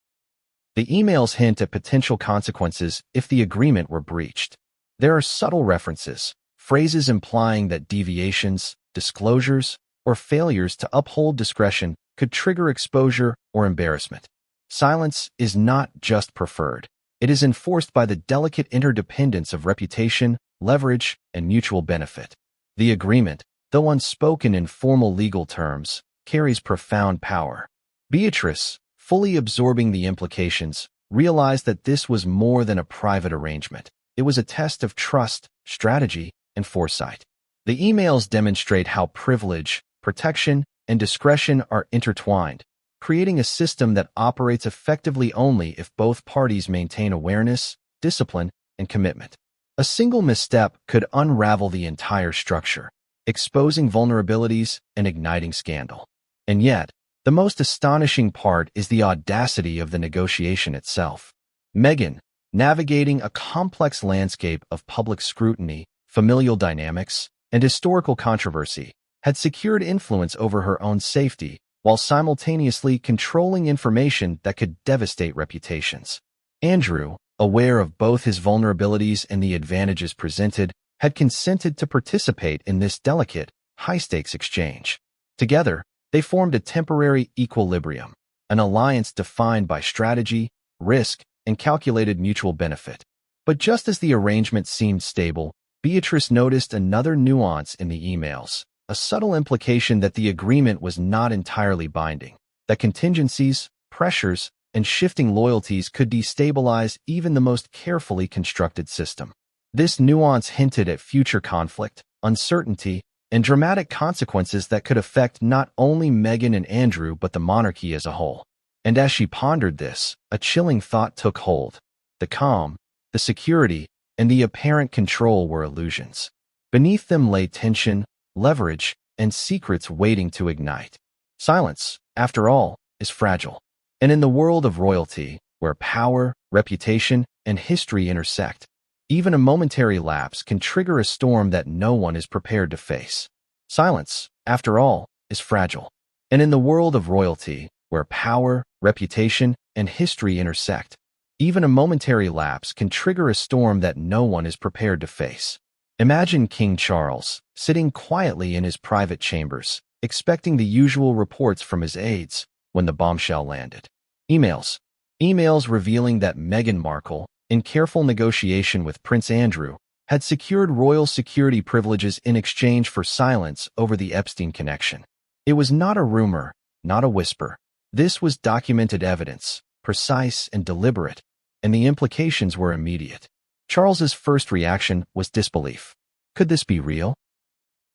The emails hint at potential consequences if the agreement were breached. There are subtle references, phrases implying that deviations, disclosures, or failures to uphold discretion could trigger exposure or embarrassment. Silence is not just preferred. It is enforced by the delicate interdependence of reputation, leverage, and mutual benefit. The agreement, though unspoken in formal legal terms, carries profound power. Beatrice, fully absorbing the implications, realized that this was more than a private arrangement. It was a test of trust, strategy, and foresight. The emails demonstrate how privilege, protection, and discretion are intertwined, creating a system that operates effectively only if both parties maintain awareness, discipline, and commitment. A single misstep could unravel the entire structure, exposing vulnerabilities and igniting scandal. And yet, the most astonishing part is the audacity of the negotiation itself. Meghan, navigating a complex landscape of public scrutiny, familial dynamics, and historical controversy, had secured influence over her own safety, while simultaneously controlling information that could devastate reputations. Andrew, aware of both his vulnerabilities and the advantages presented, had consented to participate in this delicate, high-stakes exchange. Together, they formed a temporary equilibrium, an alliance defined by strategy, risk, and calculated mutual benefit. But just as the arrangement seemed stable, Beatrice noticed another nuance in the emails, a subtle implication that the agreement was not entirely binding, that contingencies, pressures, and shifting loyalties could destabilize even the most carefully constructed system. This nuance hinted at future conflict, uncertainty, and dramatic consequences that could affect not only Meghan and Andrew but the monarchy as a whole. And as she pondered this, a chilling thought took hold. The calm, the security, and the apparent control were illusions. Beneath them lay tension, leverage, and secrets waiting to ignite. Silence, after all, is fragile. And in the world of royalty, where power, reputation, and history intersect, even a momentary lapse can trigger a storm that no one is prepared to face. Silence, after all, is fragile. And in the world of royalty, where power, reputation, and history intersect, even a momentary lapse can trigger a storm that no one is prepared to face. Imagine King Charles, sitting quietly in his private chambers, expecting the usual reports from his aides, when the bombshell landed. Emails. Emails revealing that Meghan Markle, in careful negotiation with Prince Andrew, had secured royal security privileges in exchange for silence over the Epstein connection. It was not a rumor, not a whisper. This was documented evidence, precise and deliberate, and the implications were immediate. Charles's first reaction was disbelief. Could this be real?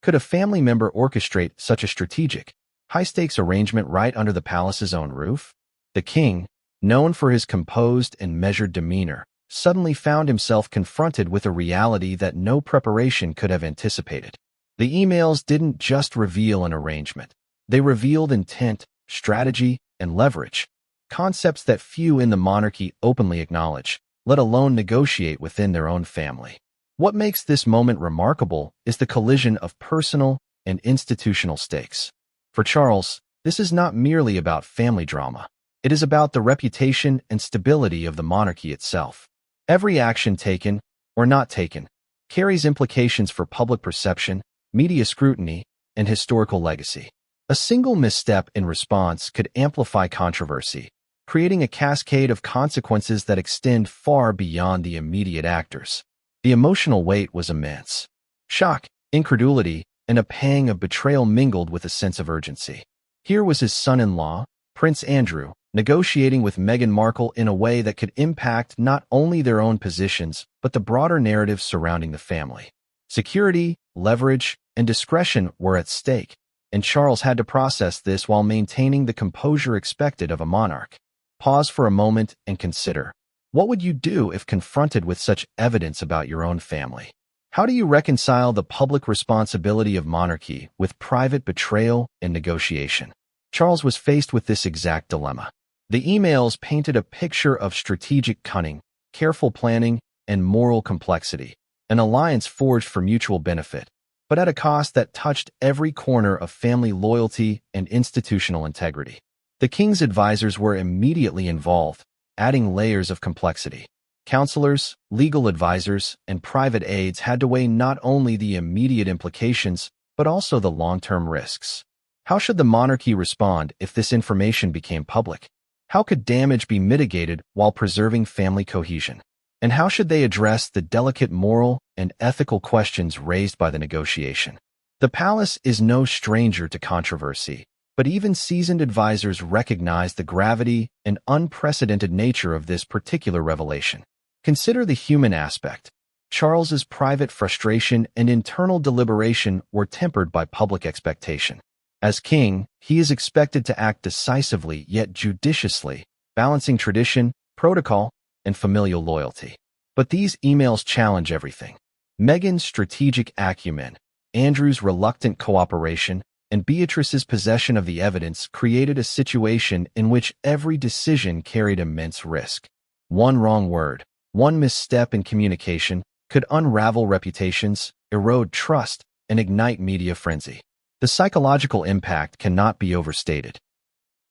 Could a family member orchestrate such a strategic, high-stakes arrangement right under the palace's own roof? The king, known for his composed and measured demeanor, suddenly found himself confronted with a reality that no preparation could have anticipated. The emails didn't just reveal an arrangement. They revealed intent, strategy, and leverage, concepts that few in the monarchy openly acknowledge, let alone negotiate within their own family. What makes this moment remarkable is the collision of personal and institutional stakes. For Charles, this is not merely about family drama. It is about the reputation and stability of the monarchy itself. Every action taken, or not taken, carries implications for public perception, media scrutiny, and historical legacy. A single misstep in response could amplify controversy, creating a cascade of consequences that extend far beyond the immediate actors. The emotional weight was immense. Shock, incredulity, and a pang of betrayal mingled with a sense of urgency. Here was his son-in-law, Prince Andrew, negotiating with Meghan Markle in a way that could impact not only their own positions, but the broader narrative surrounding the family. Security, leverage, and discretion were at stake, and Charles had to process this while maintaining the composure expected of a monarch. Pause for a moment and consider. What would you do if confronted with such evidence about your own family? How do you reconcile the public responsibility of monarchy with private betrayal and negotiation? Charles was faced with this exact dilemma. The emails painted a picture of strategic cunning, careful planning, and moral complexity, an alliance forged for mutual benefit, but at a cost that touched every corner of family loyalty and institutional integrity. The king's advisors were immediately involved, adding layers of complexity. Counselors, legal advisors, and private aides had to weigh not only the immediate implications, but also the long-term risks. How should the monarchy respond if this information became public? How could damage be mitigated while preserving family cohesion? And how should they address the delicate moral and ethical questions raised by the negotiation? The palace is no stranger to controversy, but even seasoned advisors recognize the gravity and unprecedented nature of this particular revelation. Consider the human aspect. Charles's private frustration and internal deliberation were tempered by public expectation. As king, he is expected to act decisively yet judiciously, balancing tradition, protocol, and familial loyalty. But these emails challenge everything. Meghan's strategic acumen, Andrew's reluctant cooperation, and Beatrice's possession of the evidence created a situation in which every decision carried immense risk. One wrong word, one misstep in communication could unravel reputations, erode trust, and ignite media frenzy. The psychological impact cannot be overstated.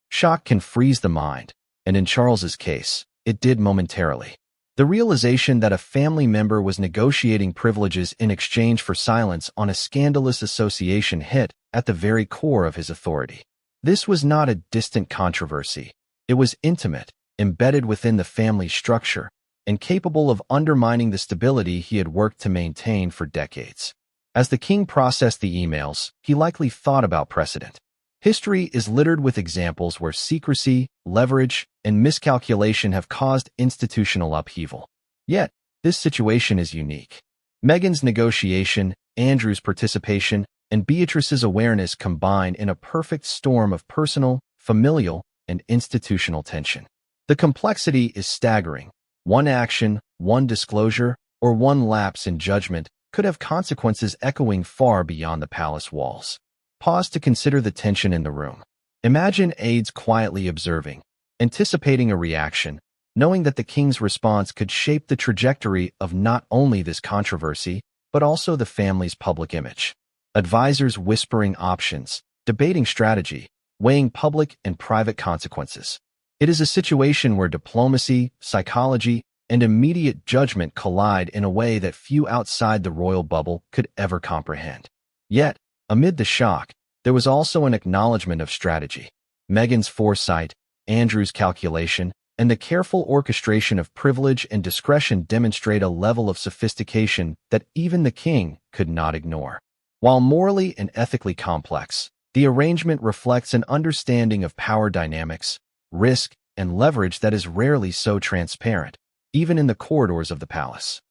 Shock can freeze the mind, and in Charles's case, it did momentarily. The realization that a family member was negotiating privileges in exchange for silence on a scandalous association hit at the very core of his authority. This was not a distant controversy. It was intimate, embedded within the family structure, and capable of undermining the stability he had worked to maintain for decades. As the king processed the emails, he likely thought about precedent. History is littered with examples where secrecy, leverage, and miscalculation have caused institutional upheaval. Yet, this situation is unique. Meghan's negotiation, Andrew's participation, and Beatrice's awareness combine in a perfect storm of personal, familial, and institutional tension. The complexity is staggering. One action, one disclosure, or one lapse in judgment could have consequences echoing far beyond the palace walls. Pause to consider the tension in the room. Imagine aides quietly observing, anticipating a reaction, knowing that the king's response could shape the trajectory of not only this controversy, but also the family's public image. Advisors whispering options, debating strategy, weighing public and private consequences. It is a situation where diplomacy, psychology, and immediate judgment collide in a way that few outside the royal bubble could ever comprehend. Yet, amid the shock, there was also an acknowledgement of strategy. Meghan's foresight, Andrew's calculation, and the careful orchestration of privilege and discretion demonstrate a level of sophistication that even the king could not ignore. While morally and ethically complex, the arrangement reflects an understanding of power dynamics, risk, and leverage that is rarely so transparent, even in the corridors of the palace.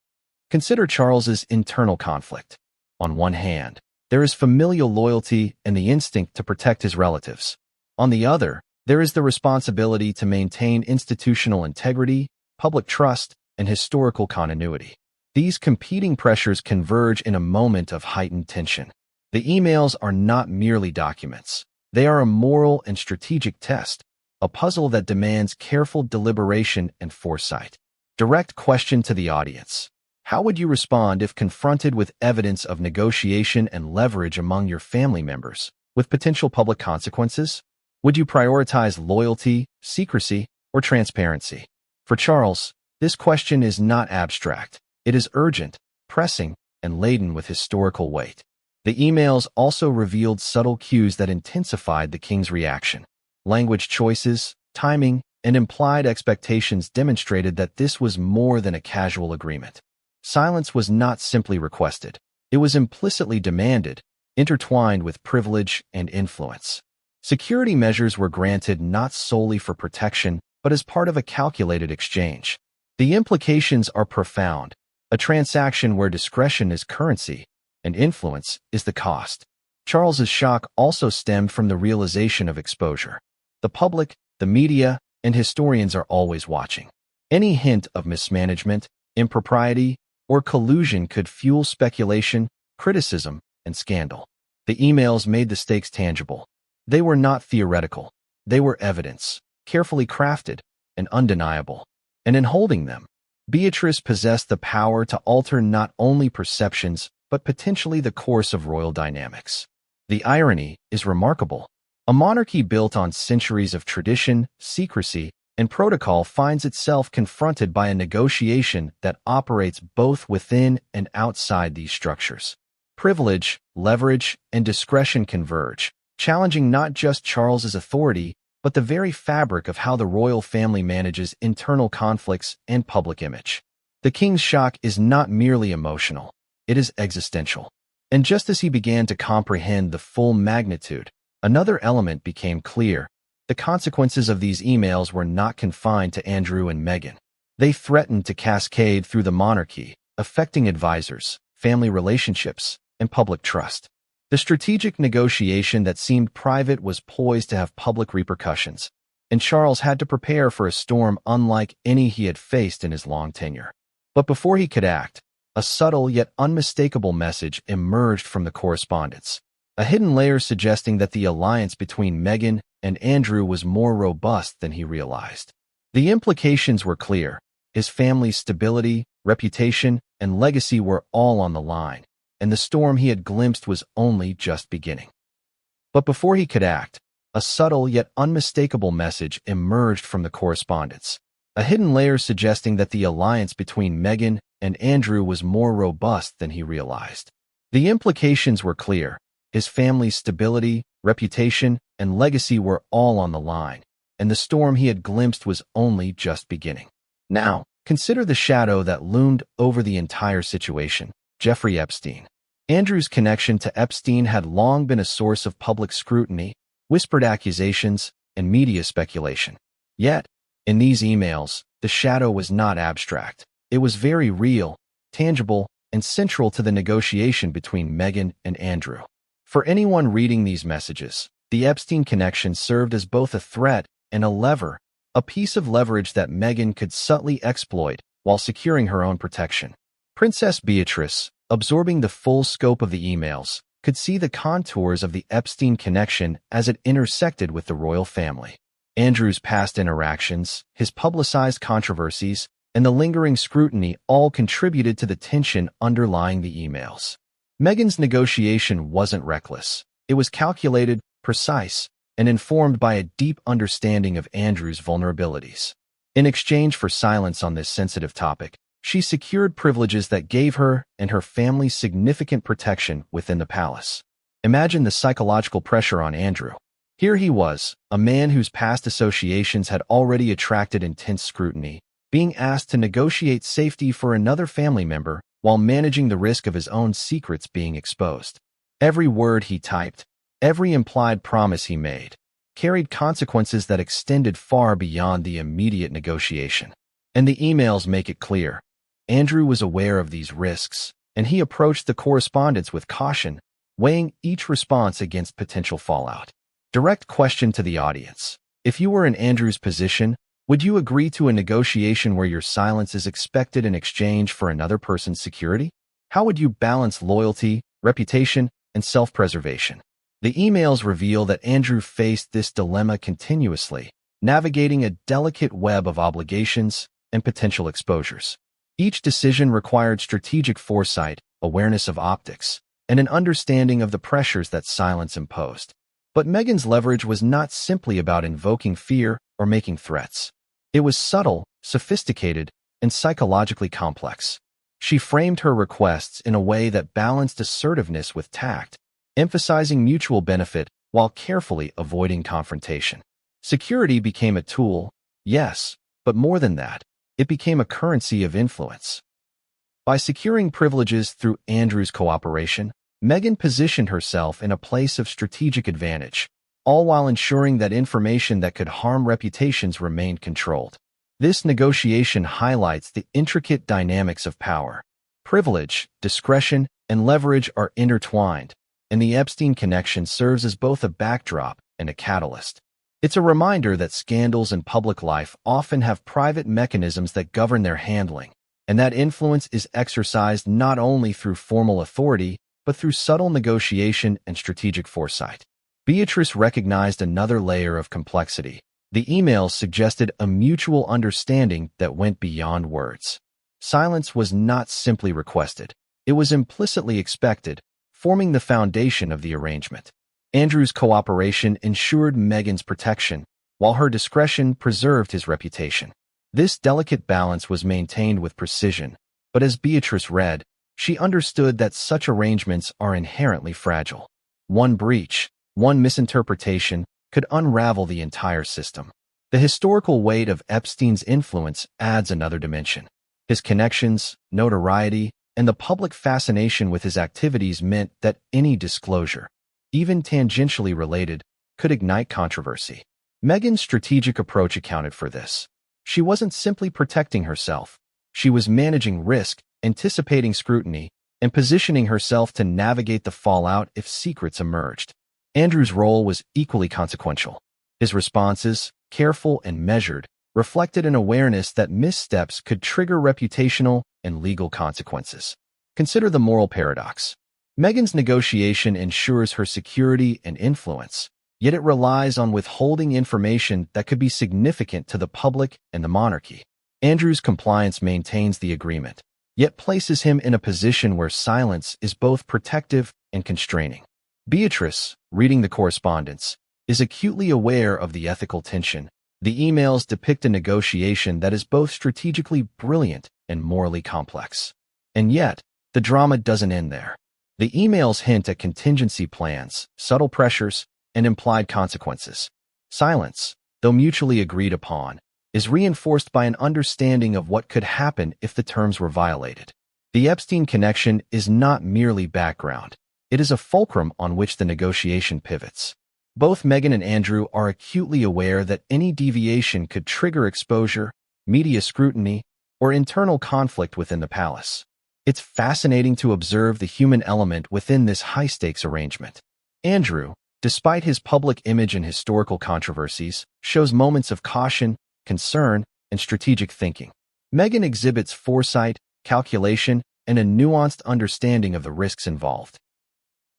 Consider Charles's internal conflict. On one hand, there is familial loyalty and the instinct to protect his relatives. On the other, there is the responsibility to maintain institutional integrity, public trust, and historical continuity. These competing pressures converge in a moment of heightened tension. The emails are not merely documents. They are a moral and strategic test, a puzzle that demands careful deliberation and foresight. Direct question to the audience. How would you respond if confronted with evidence of negotiation and leverage among your family members, with potential public consequences? Would you prioritize loyalty, secrecy, or transparency? For Charles, this question is not abstract. It is urgent, pressing, and laden with historical weight. The emails also revealed subtle cues that intensified the king's reaction. Language choices, timing, and implied expectations demonstrated that this was more than a casual agreement. Silence was not simply requested. It was implicitly demanded, intertwined with privilege and influence. Security measures were granted not solely for protection, but as part of a calculated exchange. The implications are profound. A transaction where discretion is currency and influence is the cost. Charles's shock also stemmed from the realization of exposure. The public, the media, and historians are always watching. Any hint of mismanagement, impropriety, or collusion could fuel speculation, criticism, and scandal. The emails made the stakes tangible. They were not theoretical. They were evidence, carefully crafted, and undeniable. And in holding them, Beatrice possessed the power to alter not only perceptions, but potentially the course of royal dynamics. The irony is remarkable. A monarchy built on centuries of tradition, secrecy, and protocol finds itself confronted by a negotiation that operates both within and outside these structures. Privilege, leverage, and discretion converge, challenging not just Charles's authority, but the very fabric of how the royal family manages internal conflicts and public image. The king's shock is not merely emotional, it is existential. And just as he began to comprehend the full magnitude, another element became clear. The consequences of these emails were not confined to Andrew and Meghan. They threatened to cascade through the monarchy, affecting advisors, family relationships, and public trust. The strategic negotiation that seemed private was poised to have public repercussions, and Charles had to prepare for a storm unlike any he had faced in his long tenure. But before he could act, a subtle yet unmistakable message emerged from the correspondence, a hidden layer suggesting that the alliance between Meghan and Andrew was more robust than he realized. The implications were clear. His family's stability, reputation, and legacy were all on the line, and the storm he had glimpsed was only just beginning. But before he could act, a subtle yet unmistakable message emerged from the correspondence, a hidden layer suggesting that the alliance between Meghan and Andrew was more robust than he realized. The implications were clear. His family's stability, reputation, and legacy were all on the line, and the storm he had glimpsed was only just beginning. Now, consider the shadow that loomed over the entire situation: Jeffrey Epstein. Andrew's connection to Epstein had long been a source of public scrutiny, whispered accusations, and media speculation. Yet, in these emails, the shadow was not abstract. It was very real, tangible, and central to the negotiation between Meghan and Andrew. For anyone reading these messages, the Epstein connection served as both a threat and a lever, a piece of leverage that Meghan could subtly exploit while securing her own protection. Princess Beatrice, absorbing the full scope of the emails, could see the contours of the Epstein connection as it intersected with the royal family. Andrew's past interactions, his publicized controversies, and the lingering scrutiny all contributed to the tension underlying the emails. Meghan's negotiation wasn't reckless. It was calculated, precise, and informed by a deep understanding of Andrew's vulnerabilities. In exchange for silence on this sensitive topic, she secured privileges that gave her and her family significant protection within the palace. Imagine the psychological pressure on Andrew. Here he was, a man whose past associations had already attracted intense scrutiny, being asked to negotiate safety for another family member while managing the risk of his own secrets being exposed. Every word he typed, every implied promise he made, carried consequences that extended far beyond the immediate negotiation. And the emails make it clear. Andrew was aware of these risks, and he approached the correspondence with caution, weighing each response against potential fallout. Direct question to the audience. If you were in Andrew's position, would you agree to a negotiation where your silence is expected in exchange for another person's security? How would you balance loyalty, reputation, and self-preservation? The emails reveal that Andrew faced this dilemma continuously, navigating a delicate web of obligations and potential exposures. Each decision required strategic foresight, awareness of optics, and an understanding of the pressures that silence imposed. But Meghan's leverage was not simply about invoking fear or making threats. It was subtle, sophisticated, and psychologically complex. She framed her requests in a way that balanced assertiveness with tact, emphasizing mutual benefit while carefully avoiding confrontation. Security became a tool, yes, but more than that, it became a currency of influence. By securing privileges through Andrew's cooperation, Meghan positioned herself in a place of strategic advantage, all while ensuring that information that could harm reputations remained controlled. This negotiation highlights the intricate dynamics of power. Privilege, discretion, and leverage are intertwined, and the Epstein connection serves as both a backdrop and a catalyst. It's a reminder that scandals in public life often have private mechanisms that govern their handling, and that influence is exercised not only through formal authority, but through subtle negotiation and strategic foresight. Beatrice recognized another layer of complexity. The emails suggested a mutual understanding that went beyond words. Silence was not simply requested. It was implicitly expected, forming the foundation of the arrangement. Andrew's cooperation ensured Meghan's protection, while her discretion preserved his reputation. This delicate balance was maintained with precision, but as Beatrice read, she understood that such arrangements are inherently fragile. One breach, one misinterpretation, could unravel the entire system. The historical weight of Epstein's influence adds another dimension. His connections, notoriety, and the public fascination with his activities meant that any disclosure, even tangentially related, could ignite controversy. Meghan's strategic approach accounted for this. She wasn't simply protecting herself. She was managing risk, anticipating scrutiny, and positioning herself to navigate the fallout if secrets emerged. Andrew's role was equally consequential. His responses, careful and measured, reflected an awareness that missteps could trigger reputational and legal consequences. Consider the moral paradox. Meghan's negotiation ensures her security and influence, yet it relies on withholding information that could be significant to the public and the monarchy. Andrew's compliance maintains the agreement, yet places him in a position where silence is both protective and constraining. Beatrice, reading the correspondence, is acutely aware of the ethical tension. The emails depict a negotiation that is both strategically brilliant and morally complex. And yet, the drama doesn't end there. The emails hint at contingency plans, subtle pressures, and implied consequences. Silence, though mutually agreed upon, is reinforced by an understanding of what could happen if the terms were violated. The Epstein connection is not merely background. It is a fulcrum on which the negotiation pivots. Both Meghan and Andrew are acutely aware that any deviation could trigger exposure, media scrutiny, or internal conflict within the palace. It's fascinating to observe the human element within this high-stakes arrangement. Andrew, despite his public image and historical controversies, shows moments of caution, concern, and strategic thinking. Meghan exhibits foresight, calculation, and a nuanced understanding of the risks involved.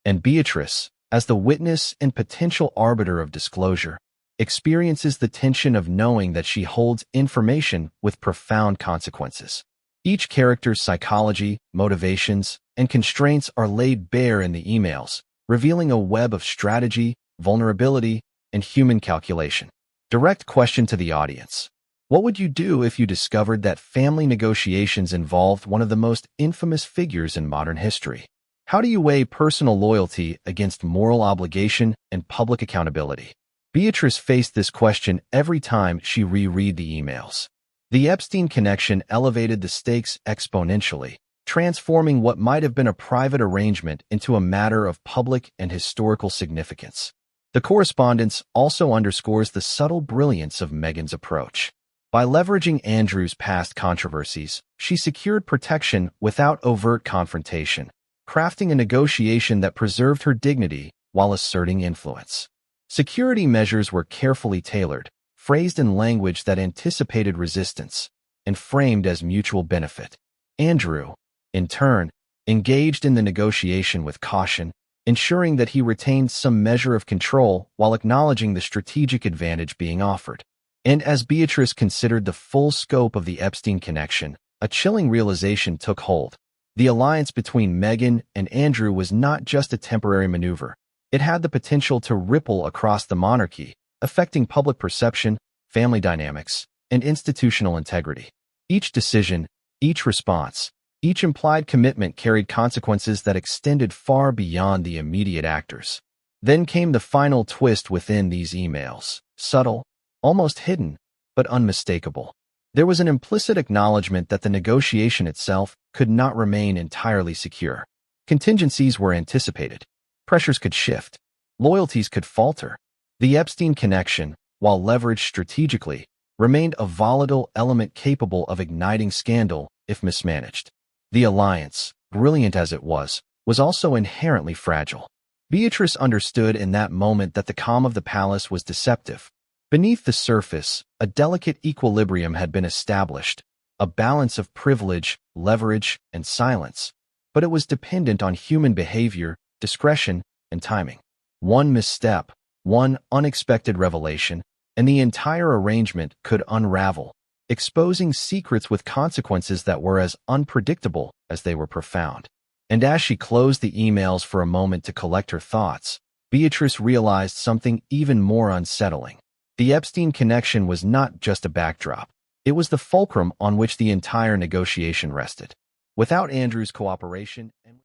And Beatrice, as the witness and potential arbiter of disclosure, experiences the tension of knowing that she holds information with profound consequences. Each character's psychology, motivations, and constraints are laid bare in the emails, revealing a web of strategy, vulnerability, and human calculation. Direct question to the audience. What would you do if you discovered that family negotiations involved one of the most infamous figures in modern history? How do you weigh personal loyalty against moral obligation and public accountability? Beatrice faced this question every time she reread the emails. The Epstein connection elevated the stakes exponentially, transforming what might have been a private arrangement into a matter of public and historical significance. The correspondence also underscores the subtle brilliance of Meghan's approach. By leveraging Andrew's past controversies, she secured protection without overt confrontation, crafting a negotiation that preserved her dignity while asserting influence. Security measures were carefully tailored, phrased in language that anticipated resistance, and framed as mutual benefit. Andrew, in turn, engaged in the negotiation with caution, ensuring that he retained some measure of control while acknowledging the strategic advantage being offered. And as Beatrice considered the full scope of the Epstein connection, a chilling realization took hold. The alliance between Meghan and Andrew was not just a temporary maneuver. It had the potential to ripple across the monarchy, affecting public perception, family dynamics, and institutional integrity. Each decision, each response, each implied commitment carried consequences that extended far beyond the immediate actors. Then came the final twist within these emails, subtle, almost hidden, but unmistakable. There was an implicit acknowledgement that the negotiation itself could not remain entirely secure. Contingencies were anticipated. Pressures could shift. Loyalties could falter. The Epstein connection, while leveraged strategically, remained a volatile element capable of igniting scandal if mismanaged. The alliance, brilliant as it was also inherently fragile. Beatrice understood in that moment that the calm of the palace was deceptive. Beneath the surface, a delicate equilibrium had been established, a balance of privilege, leverage, and silence, but it was dependent on human behavior, discretion, and timing. One misstep, one unexpected revelation, and the entire arrangement could unravel, exposing secrets with consequences that were as unpredictable as they were profound. And as she closed the emails for a moment to collect her thoughts, Beatrice realized something even more unsettling. The Epstein connection was not just a backdrop. It was the fulcrum on which the entire negotiation rested. Without Andrew's cooperation and